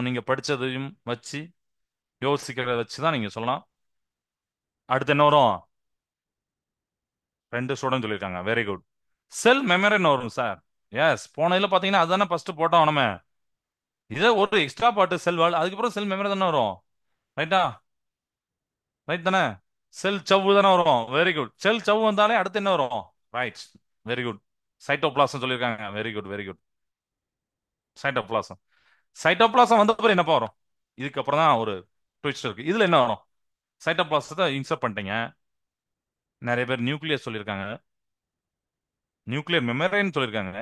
நீங்க படிச்சதையும் வச்சு, யோசிக்கிறத வச்சு தான் நீங்க சொல்லலாம். அடுத்து என்ன வரும்? ரெண்டு ஸ்டூடெண்ட் சொல்லியிருக்காங்க. Very good. செல் மெமரின்னு வரும் சார். எஸ், போன இதில் பார்த்தீங்கன்னா அதுதானே ஃபர்ஸ்ட் போட்டோம் நம்ம. இதை ஒரு எக்ஸ்ட்ரா பாட்டு செல் வால், அதுக்கப்புறம் செல் மெமரி தானே வரும். ரைட்டா? ரைட் தானே? செல் சவ்வு தானே வரும். Very good. செல் சவ்வு வந்தாலே அடுத்து என்ன வரும்? ரைட். Very good. சைட்டோபிளாசம் சொல்லியிருக்காங்க. Very good, very good. Cytoplasm. Cytoplasm வந்த அப்புறம் என்னப்பா வரும்? இதுக்கப்புறம் தான் ஒரு ட்விஸ்ட் இருக்கு. இதுல என்ன வரும்? சைட்டோபிளாசத்தை இன்சர்ட் பண்ணிட்டீங்க. நிறைய பேர் நியூக்ளியஸ் சொல்லியிருக்காங்க, நியூக்ளியர் மெமரேன்னு சொல்லியிருக்காங்க,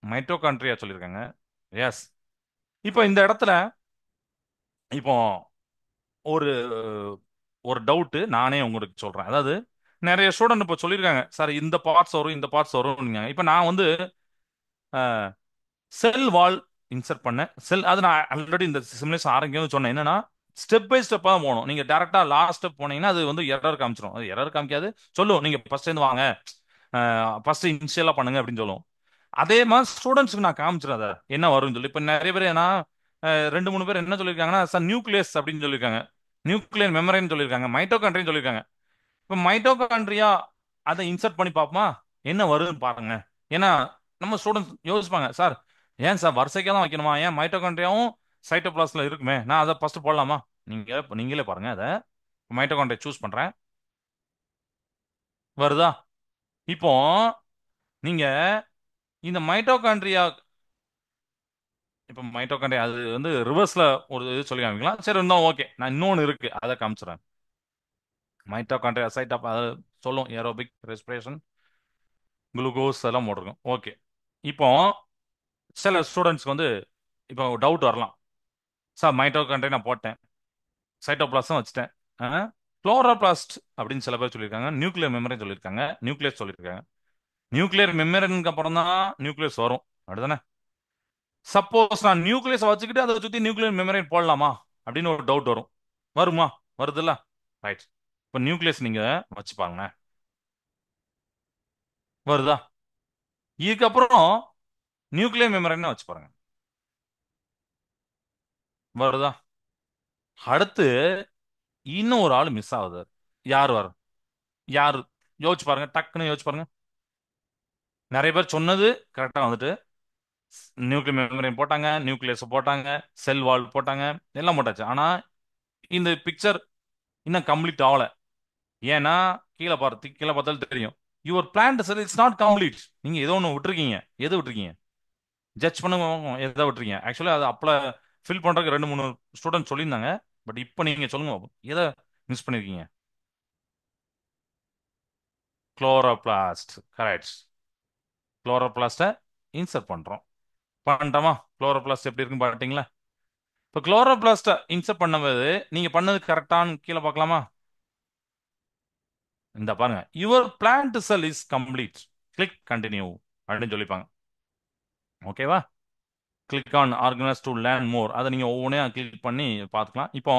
மைட்டோகாண்ட்ரியா சொல்லியிருக்காங்க. எஸ். இப்போ இந்த இடத்துல இப்போ ஒரு ஒரு டவுட் நானே உங்களுக்கு சொல்றேன். அதாவது நிறைய ஸ்டூடெண்ட் இப்போ சொல்லியிருக்காங்க, சார் இந்த பார்ட்ஸ் வரும், இந்த பார்ட்ஸ் வரும். இப்போ நான் வந்து செல் வால் இன்சர்ட் பண்ணேன். செல் அது நான் ஆல்ரெடி இந்த சிமுலேஷன் ஆரம்பிக்கும் சொன்னேன். என்னன்னா ஸ்டெப் பை ஸ்டெப்பா தான் போகணும். நீங்க டேரக்டா லாஸ்ட் ஸ்டெப் போனீங்கன்னா அது வந்து எரர் காமிச்சிடும். அது எரர் காமிக்காது, சொல்லும் நீங்க ஃபர்ஸ்ட் இருந்து வாங்க, ஃபர்ஸ்ட் இனிஷியலா பண்ணுங்க அப்படின்னு சொல்லும். அதே மாதிரி ஸ்டூடெண்ட்ஸ்க்கு நான் காமிச்சிடும் அதை என்ன வரும்னு சொல்லி. இப்போ நிறைய பேர் ஏன்னா ரெண்டு மூணு பேர் என்ன சொல்லியிருக்காங்கன்னா சார் நியூக்ளியஸ் அப்படின்னு சொல்லியிருக்காங்க, நியூக்ளியர் மெமரின்னு சொல்லியிருக்காங்க, மைட்டோகாண்ட்ரின்னு சொல்லியிருக்காங்க. இப்போ மைட்டோகாண்ட்ரியா அதை இன்சர்ட் பண்ணி பார்ப்போமா, என்ன வருதுன்னு பாருங்க. ஏன்னா நம்ம ஸ்டூடெண்ட்ஸ் யோசிப்பாங்க, சார் ஏன் சார் வரிசைக்காக தான் வைக்கணுமா, ஏன் மைட்டோகாண்ட்ரியாவும் சைட்டோபிளாஸ்ல இருக்குமே, நான் அதை ஃபர்ஸ்ட் போடலாமா? நீங்களே பாருங்க அதை. மைட்டோகாண்ட்ரியா சூஸ் பண்றேன். வருதா? இப்போ நீங்க இந்த மைட்டோகாண்ட்ரியா, இப்போ மைட்டோகாண்ட்ரியா அது வந்து ரிவர்ஸ்ல ஒரு இது சொல்லி காமிக்கலாம். சரி, இன்னும் ஓகே, நான் இன்னொன்னு இருக்கு அதை காமிச்சிடுறேன். மைட்டோகாண்ட்ரியா சைட் அது சொல்லும் ஏரோபிக் ரெஸ்பிரேஷன், குளுக்கோஸ் எல்லாம் போட்டிருக்கும். ஓகே. இப்போ சில ஸ்டூடெண்ட்ஸ்க்கு வந்து இப்போ டவுட் வரலாம், சார் மைட்டோகாண்ட்ரியா நான் போட்டேன், சைட்டோபிளாஸ்டும் வச்சுட்டேன், குளோரோபிளாஸ்ட் அப்படின்னு சில பேர் சொல்லியிருக்காங்க, நியூக்ளியர் மெமரி சொல்லியிருக்காங்க, நியூக்ளியஸ் சொல்லியிருக்காங்க. நியூக்ளியர் மெமரினுக்கு அப்புறம் தான் நியூக்ளியஸ் வரும். அப்படிதானே? சப்போஸ் நான் நியூக்ளியஸ் வச்சுக்கிட்டு அதை சுற்றி நியூக்ளியர் மெமரி போடலாமா அப்படின்னு ஒரு டவுட் வரும். வருமா? வருதுல்ல? ரைட். இப்போ நியூக்ளியஸ் நீங்க வச்சு பாருங்க. வருதா? இதுக்கப்புறம் நியூக்ளியர் மெமரின்னு வச்சு பாருங்க. வருதா? அடுத்து இன்னும் ஒரு ஆள் மிஸ் ஆகுது. யார் வர? யார்? யோசிச்சு பாருங்க, டக்குன்னு யோசிச்சு பாருங்க. நிறைய பேர் சொன்னது கரெக்டா வந்துட்டு, நியூக்ளியர் மெமரி போட்டாங்க, நியூக்ளியஸ் போட்டாங்க, செல் வால் போட்டாங்க, எல்லாம் போட்டாச்சு. ஆனா இந்த பிக்சர் இன்னும் கம்ப்ளீட் ஆகல. ஏன்னா கீழே பார்த்தாலும் தெரியும், your plant sir it's not complete. நீங்க ஏதோ ஒன்று விட்டுருக்கீங்க. எது விட்டுருக்கீங்க? ஜட்ஜ் பண்ணுங்க, எதை விட்டுருக்கீங்க. ஆக்சுவலி அது அப்பல ஃபில் பண்றதுக்கு ரெண்டு மூணு ஸ்டூடெண்ட் சொல்லியிருந்தாங்க. பட் இப்போ நீங்க சொல்லுங்க பாப்போம், எதை மிஸ் பண்ணிருக்கீங்க? குளோரோபிளாஸ்ட். கரெக்ட். குளோரோபிளாஸ்ட இன்சர்ட் பண்றோம். பண்ணிட்டோமா? குளோரோபிளாஸ்ட் எப்படி இருக்குன்னு பாத்தீங்களா? இப்போ குளோரோபிளாஸ்ட இன்சர்ட் பண்ணும்போது நீங்க பண்ணது கரெக்டான்னு கீழே பார்க்கலாமா? இந்த பாருங்க, your plant cell is complete, click continue அப்படின்னு சொல்லிப்பாங்க. ஓகேவா? Click on organise to learn more, அதை நீங்க ஒவ்வொன்றையா கிளிக் பண்ணி பார்த்துக்கலாம். இப்போ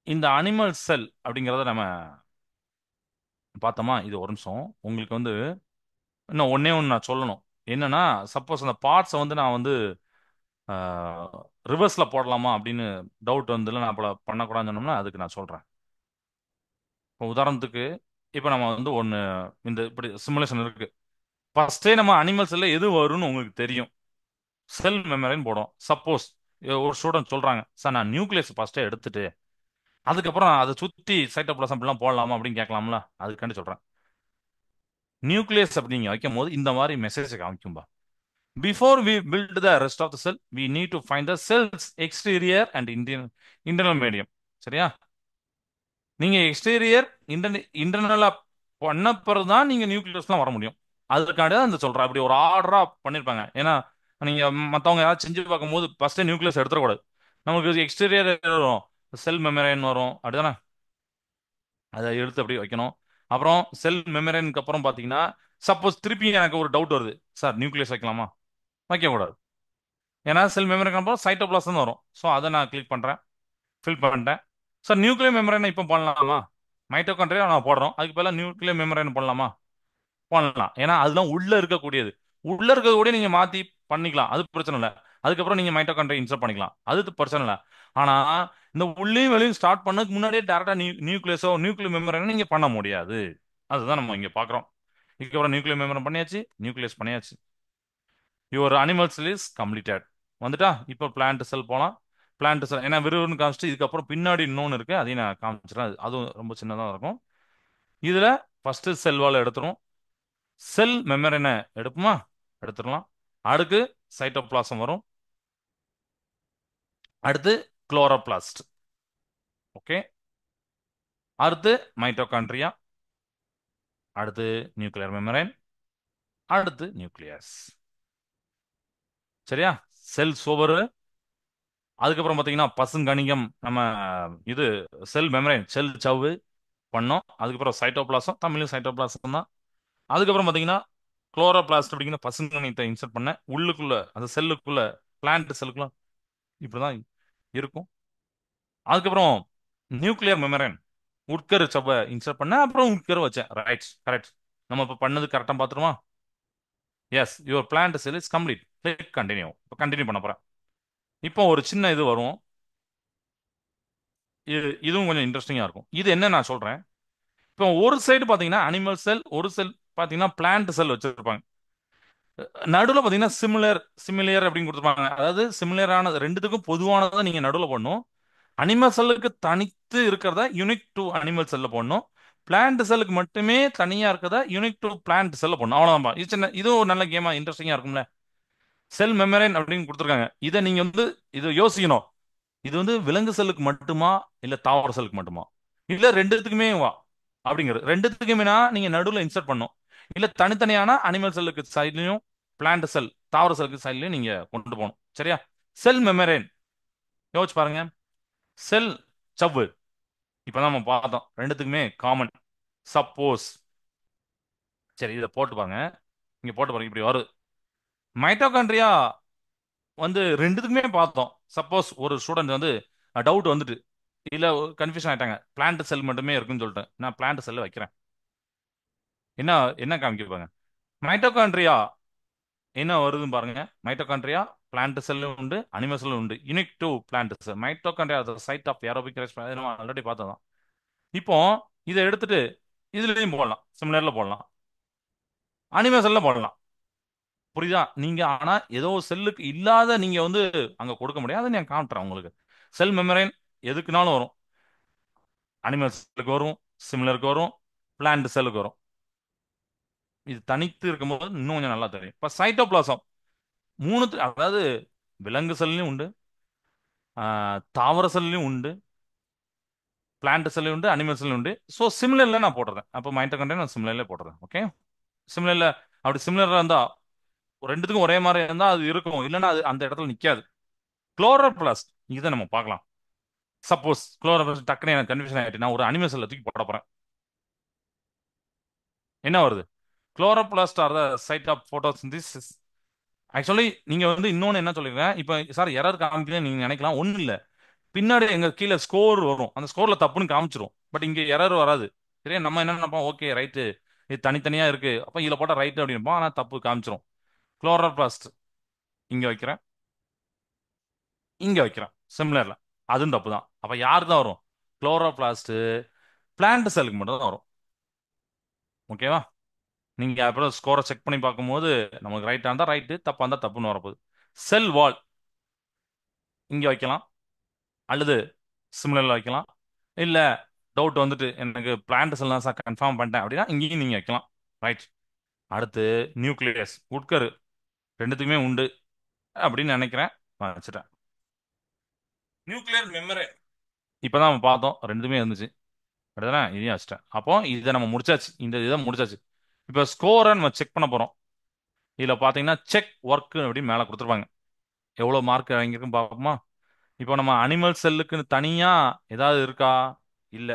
இந்த அனிமல் செல் அப்படிங்கிறத நம்ம பார்த்தோமா? இது ஒரு நிமிஷம். உங்களுக்கு வந்து இன்னும் ஒன்னே ஒன்று நான் சொல்லணும். என்னன்னா, சப்போஸ் அந்த பார்ட்ஸை வந்து நான் வந்து ரிவர்ஸ்ல போடலாமா அப்படின்னு டவுட் வந்து நான் அப்போ பண்ணக்கூடாதுன்னு சொன்னோம்னா அதுக்கு நான் சொல்றேன். இப்போ உதாரணத்துக்கு, இப்போ நம்ம வந்து ஒன்று இந்த இப்படி சிமுலேஷன் இருக்கு. ஃபர்ஸ்டே நம்ம அனிமல் செல்ல எது வரும்னு உங்களுக்கு தெரியும். செல் மெமரின்னு போடும். சப்போஸ் ஒரு ஸ்டூடெண்ட் சொல்றாங்க, சார் நான் நியூக்ளியஸ் ஃபர்ஸ்டே எடுத்துட்டு அதுக்கப்புறம் அதை சுத்தி சைட்டோபிளாசம் அப்படிலாம் போடலாமா அப்படின்னு கேட்கலாம்ல. அதுக்காண்டி சொல்றேன். நியூக்ளியஸ் அப்படிங்க வைக்கும் போது இந்த மாதிரி மெசேஜ் காமிக்கும்பா. Before we build the rest of the cell we need to find the cell's exterior and internal medium. சரியா? நீங்க எக்ஸ்டீரியர் இன்டர்னலா பண்ண பிறகு தான் நீங்க நியூக்ளியஸ்லாம் வர முடியும். அதுக்காண்டி தான் இந்த சொல்றேன். அப்படி ஒரு ஆர்டரா பண்ணிருப்பாங்க. ஏன்னா நீங்க மத்தவங்க யாராவது செஞ்சு பார்க்கும்போது ஃபர்ஸ்ட் நியூக்ளியஸ் எடுத்துடக்கூடாது. நமக்கு எக்ஸ்டீரியர் வரும், செல் மெமரேன் வரும், அப்படிதானே? அதை எடுத்து அப்படியே வைக்கணும். அப்புறம் செல் மெமரேனுக்கு அப்புறம் பாத்தீங்கன்னா, சப்போஸ் திருப்பி எனக்கு ஒரு டவுட் வருது, சார் நியூக்ளியஸ் வைக்கலாமா? வைக்க கூடாது. ஏன்னா செல் மெமரேனுக்கு அப்புறம் சைட்டோபிளாசம் வரும். ஸோ அதை நான் கிளிக் பண்றேன், ஃபில் பண்ணிட்டேன். சார் நியூக்ளியர் மெமரேன் இப்போ பண்ணலாமா? மைட்டோகாண்ட்ரியா நான் போடுறோம், அதுக்கு பதிலா நியூக்ளியர் மெமரேன் பண்ணலாமா? பண்ணலாம். ஏன்னா அதெல்லாம் உள்ள இருக்கக்கூடியது. உள்ள இருக்கக்கூடிய நீங்க மாத்தி பண்ணிக்கலாம், அது பிரச்சனை இல்லை. அதுக்கப்புறம் நீங்க மைட்டோகாண்ட்ரியா இன்சர்ட் பண்ணிக்கலாம், அது பிரச்சனை இல்லை. ஆனா இந்த உள்ளேயும் வெளியும் ஸ்டார்ட் பண்ணதுக்கு முன்னாடியே டேரக்டா நியூக்ளியஸோ நியூக்ளியர் மெமரேனோ நீங்க பண்ண முடியாது. அதுதான் நம்ம இங்க பாக்குறோம். இதுக்கப்புறம் நியூக்ளியர் மெமரேன் பண்ணியாச்சு, நியூக்ளியஸ் பண்ணியாச்சு. Your animal sell is completed. வந்துட்டா? இப்போ பிளான்ட் செல் போலாம். பிளான்ட் செல் ஏன்னா விறுவிறுன்னு காமிச்சிட்டு இதுக்கப்புறம் பின்னாடி இன்னொன்று இருக்கு, அதையும் நான் காமிச்சிடறேன். அதுவும் ரொம்ப சின்னதாக இருக்கும். இதுல ஃபர்ஸ்ட் செல் வால் எடுத்துரும். செல் மெமரேனை எடுப்புமா? எடுத்துடலாம். அடுத்து சைட்டோபிளாசம் வரும். அடுத்து குளோரோபிளாஸ்ட். ஓகே. அடுத்து மைட்டோகாண்ட்ரியா. அடுத்து நியூக்ளியர் மெமரேன். அடுத்து நியூக்ளியஸ். சரியா? செல் சுவர். அதுக்கப்புறம் பாத்தீங்கன்னா பசுங்கணிகம், நம்ம இது செல் மெமரேன், செல் சவ்வு பண்ணோம். அதுக்கப்புறம் சைட்டோபிளாசம், தமிழும் சைட்டோபிளாசம் தான். அதுக்கப்புறம் பாத்தீங்கன்னா குளோரோபிளாஸ்ட் அப்படிங்கிற பசுங்கணியத்தை இன்சர்ட் பண்ண உள்ளுக்குள்ள அந்த செல்லுக்குள்ள, பிளான்ட் செல்லுக்குள்ள இப்படிதான் இருக்கும். அதுக்கப்புறம் நியூக்ளியர் மெமரேன், உட்கரு சவ்வை இன்சர்ட் பண்ண, அப்புறம் உட்கரு வச்சேன். Right, correct. நம்ம இப்ப பண்ணது கரெக்டா பாத்துருமா? Yes, your plant cell is complete. Click continue. இப்போ கண்டினியூ பண்ண போறேன். இப்போ ஒரு சின்ன இது வரும். இதுவும் கொஞ்சம் இன்ட்ரெஸ்டிங்கா இருக்கும். இது என்ன நான் சொல்றேன். இப்போ ஒரு சைடு பாத்தீங்கன்னா அனிமல் செல், ஒரு செல் பாத்தீங்கன்னா பிளான்ட் செல் வச்சிருப்பாங்க. நடுவில் பாத்தீங்கன்னா சிமிலியர் அப்படின்னு கொடுத்துருப்பாங்க. அதாவது சிமிலியரானது ரெண்டுத்துக்கும் பொதுவானதை நீங்க நடுவில் போடணும். அனிமல் செல்லுக்கு தனித்து இருக்கிறத யூனிக் டு அனிமல் செல்ல போடணும். பிளான்ட் செல்லுக்கு மட்டுமே தனியா இருக்கிறத யூனிக் டு பிளான்ட் செல்ல போடணும். அவ்வளவுதான். இது சின்ன, இதுவும் ஒரு நல்ல கேமா இன்ட்ரெஸ்டிங்கா இருக்கும்ல. செல் மெமரேன் அப்படின்னு கொடுத்துருக்காங்க. இதை நீங்க வந்து இது யோசிக்கணும். இது வந்து விலங்கு செல்லுக்கு மட்டுமா, இல்ல தாவர செல்லுக்கு மட்டுமா, இல்ல ரெண்டுத்துக்குமே வா அப்படிங்கிறது. ரெண்டுத்துக்குமேனா நீங்க நடுவில் இன்சர்ட் பண்ணும். இல்ல தனித்தனியான அனிமல் செல்லுக்கு சைட்லயும் பிளான்ட் செல் தாவர செல்லுக்கு சைட்லயும் நீங்க கொண்டு போகணும். சரியா? செல் மெமரேன் யோசிச்சு பாருங்க. செல் சவ்வு இப்பதான் நம்ம பார்த்தோம், ரெண்டுத்துக்குமே காமன். சப்போஸ், சரி இதை போட்டு பாருங்க. இங்க போட்டு பாருங்க, இப்படி வருது. மைட்டோகாண்ட்ரியா வந்து ரெண்டுத்துக்குமே பார்த்தோம். சப்போஸ் ஒரு ஸ்டூடெண்ட் வந்து டவுட் வந்துட்டு, இல்ல கன்ஃபியூஷன் ஆயிட்டாங்க, பிளான்ட் செல் மட்டுமே இருக்குன்னு சொல்லிட்டு நான் பிளான்ட் செல்ல வைக்கிறேன். என்ன என்ன காமிக்க மைட்டோகாண்ட்ரியா என்ன வருதுன்னு பாருங்க. மைட்டோகாண்ட்ரியா பிளான்ட் செல்லும் உண்டு, அனிமல் செல்லும் உண்டு. Unique to plant cell. Mitochondria site of aerobic response நம்ம ஆல்ரெடி பார்த்தோம். இப்போ இதை எடுத்துட்டு இதுலயும் போடலாம், சிமிலர்ல போடலாம், அனிமல் செல்ல போடலாம். புரியுதா? நீங்க ஆனா ஏதோ செல்லுக்கு இல்லாத நீங்க வந்து அங்க கொடுக்க முடியாது. நான் காட்டுறேன் உங்களுக்கு. செல் மெமரேன் எதுக்குனாலும் வரும். அனிமல் செல்லுக்கு வரும், சிமிலருக்கு வரும், பிளான்ட் செல்லுக்கு வரும். இது தனித்து இருக்கும்போது இன்னும் கொஞ்சம் நல்லா தெரியும். இப்ப சைட்டோபிளாசம் மூணு, அதாவது விலங்கு செல்லையும் உண்டு, தாவர செல்லையும் உண்டு, பிளான்ட் செல்லையும் உண்டு, அனிமல் செல்லையும் உண்டு. ஸோ சிமிலர்ல நான் போடுறேன். அப்போ மைட்டோகாண்ட்ரியா நான் சிமிலர்ல போடுறேன். ஓகே. சிமிலர்ல அப்படி சிமிலரா இருந்தா ரெண்டுத்துக்கும் ஒரே மாதிரி இருந்தா அது இருக்கும், இல்லைன்னா அது அந்த இடத்துல நிக்காது. குளோரோபிளாஸ்ட் இதை நம்ம பார்க்கலாம். சப்போஸ் குளோரோபிளாஸ்ட் டக்குனு எனக்கு கன்ஃபியூஷன் ஆயிட்டு நான் ஒரு அனிமல் செல்ல தூக்கி போட போறேன். என்ன வருது? Chloroplast are the site of photosynthesis. Actually நீங்க வந்து இன்னொன்னு என்ன சொல்லிருக்கேன், இப்போ சார் எரர் காமிக்கல நீங்க நினைக்கலாம். ஒண்ணும் இல்ல, பின்னாடி எங்க கீழே ஸ்கோர் வரும், அந்த ஸ்கோர்ல தப்புன்னு காமிச்சிரும். பட் இங்க எரர் வராது. சரியா? நம்ம என்ன நினைப்போம், ஓகே ரைட்டு, இது தனித்தனியா இருக்கு, அப்ப இதுல போட்டா ரைட் அப்படின்னு, ஆனா தப்பு காமிச்சிரும். குளோரோபிளாஸ்ட் இங்க வைக்கிறேன், இங்க வைக்கிறேன் சிமிலர்ல, அதுவும் தப்பு தான். அப்ப யார் தான் வரும்? குளோரோபிளாஸ்ட் பிளான்ட் செல்லுக்கு மட்டும் தான் வரும். ஓகேவா? நீங்க அப்புறம் ஸ்கோரை செக் பண்ணி பார்க்கும்போது நமக்கு ரைட்டா இருந்தா ரைட்டு, தப்பா இருந்தா தப்புன்னு வரப்போகுது. செல் வால் இங்க வைக்கலாம், அல்லது சிமிலர்ல வைக்கலாம். இல்ல டவுட் வந்துட்டு எனக்கு பிளான்ட் செல் தான் சார் கன்ஃபார்ம் பண்ணிட்டேன் அப்படின்னா இங்கேயும் நீங்க வைக்கலாம். ரைட். அடுத்து நியூக்ளியஸ் உட்கரு ரெண்டுத்துக்குமே உண்டு அப்படின்னு நினைக்கிறேன். நான் வச்சுட்டேன். நியூக்ளியர் மெமரி இப்பதான் நம்ம பார்த்தோம், ரெண்டுமே இருந்துச்சு. அப்படிதானே? இதையும் வச்சுட்டேன். அப்போ இதை நம்ம முடிச்சாச்சு, இந்த இதை முடிச்சாச்சு. இப்போ ஸ்கோரை நம்ம செக் பண்ண போறோம். இதுல பாத்தீங்கன்னா செக் ஒர்க் அப்படின்னு மேல கொடுத்துருப்பாங்க. எவ்வளவு மார்க் வாங்கியிருக்குன்னு பார்ப்போமா? இப்போ நம்ம அனிமல் செல்லுக்கு தனியா ஏதாவது இருக்கா? இல்ல.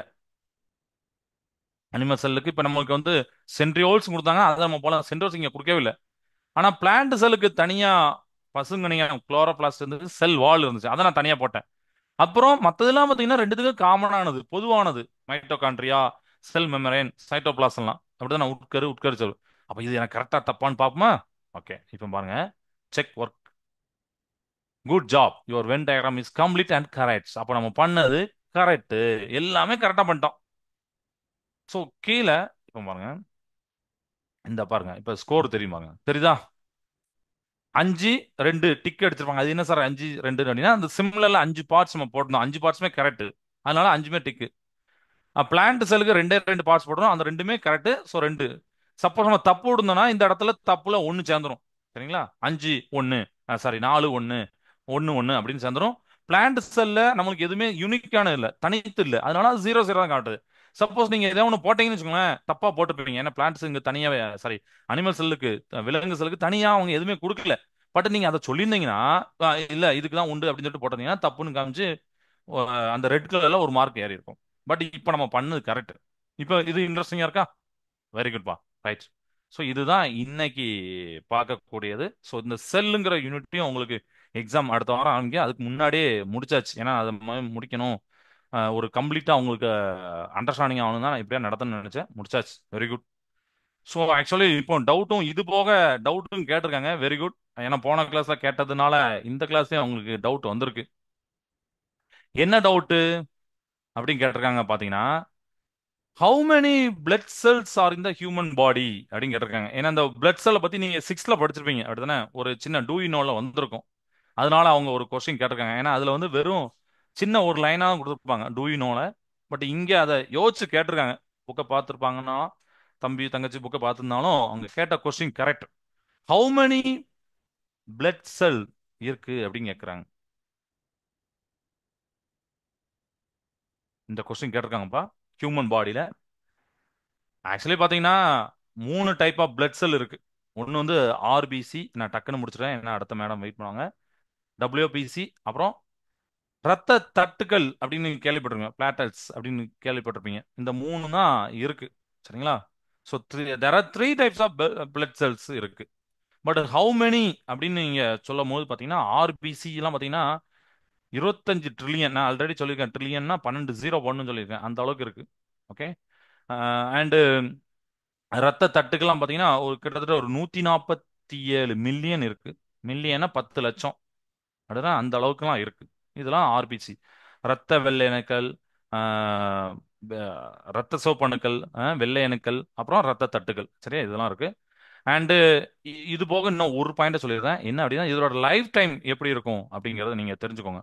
அனிமல் செல்லுக்கு இப்ப நம்மளுக்கு வந்து சென்ட்ரியோல்ஸ் கொடுத்தாங்க, அதை நம்ம போல சென்ட்ரியோல்ஸ் இங்க கொடுக்கவே இல்லை. ஆனா பிளான்ட் செல்லுக்கு தனியா பசுங்கனியா குளோரோபிளாஸ்ட் இருந்துச்சு, செல் வால் இருந்துச்சு, அதை நான் தனியா போட்டேன். அப்புறம் மத்ததெல்லாம் பாத்தீங்கன்னா ரெண்டுத்துக்கும் காமனானது, பொதுவானது. மைட்டோகாண்ட்ரியா, செல் மெமரேன், சைட்டோபிளாசம்லாம் அப்படிதான். நான் உட்கரு உட்கரு செல். அப்ப இது எனக்கு கரெக்டா தப்பான்னு பாப்போமா? ஓகே, இப்போ பாருங்க. Check work. Good job, your Venn diagram is complete and correct. அப்ப நம்ம பண்ணது கரெக்ட், எல்லாமே கரெக்டா பண்ணிட்டோம். ஸோ கீழே இப்போ பாருங்க, இந்த பாருங்க, இப்ப ஸ்கோர் தெரியும் பாருங்க, தெரியுதா? 5-2 டிக் அடிச்சிருப்பாங்க. அது என்ன சார் 5-2 அப்படின்னா, அந்த சிம்லர்ல 5 பார்ட்ஸ் நம்ம போடணும், 5 பார்ட்ஸுமே கரெக்ட், அதனால 5மே டிக். பிளான்ட் செல்லுக்கு ரெண்டே ரெண்டு பார்ட்ஸ் போடுறோம், அந்த ரெண்டுமே கரெக்ட். ஸோ ரெண்டு. சப்போஸ் நம்ம தப்பு விடுந்தோம்னா இந்த இடத்துல தப்புல ஒன்று சேர்ந்துரும். சரிங்களா? 5-1, சாரி 4-1, 1-1 அப்படின்னு சேர்ந்துரும். பிளான்ட் செல்ல நம்மளுக்கு எதுவுமே யூனிக்கான இல்லை, தனித்து இல்லை, அதனால 0-0 தான் காட்டுது. சப்போஸ் நீங்க ஏதோ ஒன்று போட்டீங்கன்னு வச்சுக்கோங்களேன், தப்பா போட்டுருப்பீங்க. ஏன்னா பிளான்ட்ஸ் இங்க தனியாவே, சாரி அனிமல் செல்லுக்கு, விலங்கு செல்லுக்கு தனியா அவங்க எதுவுமே கொடுக்கல. பட் நீங்க அதை சொல்லியிருந்தீங்கன்னா, இல்ல இதுக்கு தான் உண்டு அப்படின்னு சொல்லிட்டு போட்டிருந்தீங்கன்னா தப்புன்னு காமிச்சு அந்த ரெட் கலர்ல ஒரு மார்க் ஏறி இருக்கும். பட் இப்போ நம்ம பண்ணது கரெக்ட். இப்போ இது இன்ட்ரெஸ்டிங்கா இருக்கா? வெரி குட்பா. ரைட். ஸோ இதுதான் இன்னைக்கு பார்க்கக்கூடியது. ஸோ இந்த செல்லுங்கிற யூனிட்டையும் உங்களுக்கு எக்ஸாம் அடுத்த வாரம் ஆரம்பிங்க, அதுக்கு முன்னாடியே முடிச்சாச்சு. ஏன்னா அதை முடிக்கணும். ஒரு கம்ப்ளீட்டா உங்களுக்கு அண்டர்ஸ்டாண்டிங் ஆகணும் தான் நான் இப்படியே நடத்தணும்னு நினைச்சேன். முடிச்சாச்சு. Very good. ஸோ ஆக்சுவலி இப்போ டவுட்டும் இது போக டவுட்டும் கேட்டிருக்காங்க. Very good. ஏன்னா போன கிளாஸ்ல கேட்டதுனால இந்த கிளாஸ்லயும் அவங்களுக்கு டவுட் வந்திருக்கு. என்ன டவுட் அப்படின்னு கேட்டிருக்காங்க பாத்தீங்கன்னா, how many blood cells are in the human body அப்படின்னு கேட்டிருக்காங்க. ஏன்னா இந்த பிளட் செல்லை பத்தி நீங்க 6th படிச்சிருப்பீங்க அப்படிதானே? ஒரு சின்ன டூ யூ நோல வந்திருக்கும். அதனால அவங்க ஒரு கொஸ்டின் கேட்டிருக்காங்க. ஏன்னா அதுல வந்து வெறும் சின்ன ஒரு லைனா கொடுத்துருப்பாங்க டூ யூ நோல. பட் இங்க அதை யோசிச்சு கேட்டிருக்காங்க. புக்கை பார்த்துருப்பாங்கன்னா, தம்பி தங்கச்சி புக்கை பார்த்துருந்தாலும் அவங்க கேட்ட question correct. How many blood cell இருக்கு அப்படின்னு கேட்குறாங்க. இந்த கொஸ்டின் கேட்டிருக்காங்கப்பா. ஹியூமன் பாடியில ஆக்சுவலி பாத்தீங்கன்னா 3 டைப் ஆஃப் பிளட் செல் இருக்கு. ஒன்னு வந்து ஆர்பிசி, நான் டக்குன்னு முடிச்சிட்டேன் ஏன்னா அடுத்த மேடம் வெயிட் பண்ணுவாங்க. டபிள்யூபிசி, அப்புறம் ரத்த தட்டுகள் அப்படின்னு நீங்க கேள்விப்பட்டிருப்பீங்க, பிளாட்டல்ஸ் அப்படின்னு கேள்விப்பட்டிருப்பீங்க. இந்த மூணு தான் இருக்கு. சரிங்களா? So there are 3 types of blood cells இருக்கு. பட் ஹவு மெனி அப்படின்னு நீங்க சொல்லும் போது பாத்தீங்கன்னா, ஆர்பிசி எல்லாம் பாத்தீங்கன்னா 25 ட்ரில்லியன். நான் ஆல்ரெடி சொல்லியிருக்கேன், ட்ரில்லியன்னா 12 ஜீரோ ஒன்னு சொல்லியிருக்கேன், அந்த அளவுக்கு இருக்கு. ஓகே. அண்ட் ரத்த தட்டுக்கெல்லாம் பாத்தீங்கன்னா ஒரு கிட்டத்தட்ட ஒரு 147 மில்லியன் இருக்கு. மில்லியனா 10 லட்சம். அதுதான் அந்த அளவுக்குலாம் இருக்கு. இதெல்லாம் ஆர்பிசி. ரத்த வெள்ளை அணுக்கள், ஆஹ், வ- ரத்த சிவப்பணுக்கள், வெள்ளை அணுக்கள், அப்புறம் ரத்த தட்டுகள். சரியா? இதெல்லாம் இருக்கு. அண்டு இது போக இன்னும் ஒரு பாயிண்ட் சொல்லிடுறேன். என்ன அப்படின்னா, இதோட லைஃப் டைம் எப்படி இருக்கும் அப்படிங்கறத நீங்க தெரிஞ்சுக்கோங்க.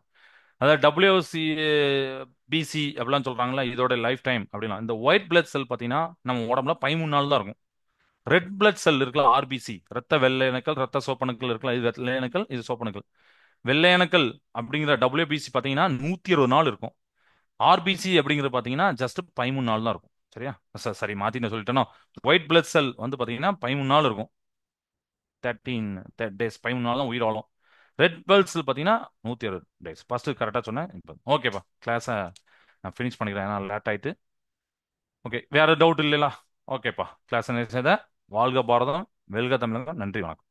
அதாவது டபிள்யூசி பிசி அப்படிலாம் சொல்றாங்களா, இதோட லைஃப் டைம் அப்படின்னா, இந்த ஒயிட் பிளட் செல் பாத்தீங்கன்னா நம்ம உடம்புல 13 நாள் தான் இருக்கும். ரெட் பிளட் செல் இருக்குல்ல, ஆர்பிசி, ரத்த வெள்ளை அணுக்கள், ரத்த சோப்பணுக்கள் இருக்குல்ல, இது வெள்ளை அணுக்கள், இது சோப்பணுக்கள். வெள்ளை அணுக்கள் அப்படிங்கிற டபிள்யூபிசி பாத்தீங்கன்னா 160 நாள் இருக்கும். ஆர்பிசி அப்படிங்கிறது பாத்தீங்கன்னா ஜஸ்ட் 13 நாள் தான் இருக்கும். சரியா? சரி மாத்தி நான் சொல்லிட்டேனோ. ஒயிட் பிளட் செல் வந்து பாத்தீங்கன்னா 13 நாள் இருக்கும். 13 டேஸ், 13 நாள் தான் உயிர் வாழும். ரெட் பிளட் செல் பாத்தீங்கன்னா 160 டேஸ். ஃபர்ஸ்ட் கரெக்டா சொன்னேன். இப்போ ஓகேப்பா, கிளாஸை நான் ஃபினிஷ் பண்ணிக்கிறேன், ஏன்னா லேட் ஆயிட்டு. ஓகே, வேற டவுட் இல்லைங்களா? ஓகேப்பா, கிளாஸ் செய்த. வாழ்க பாரதம், வெல்க தமிழகம். நன்றி, வணக்கம்.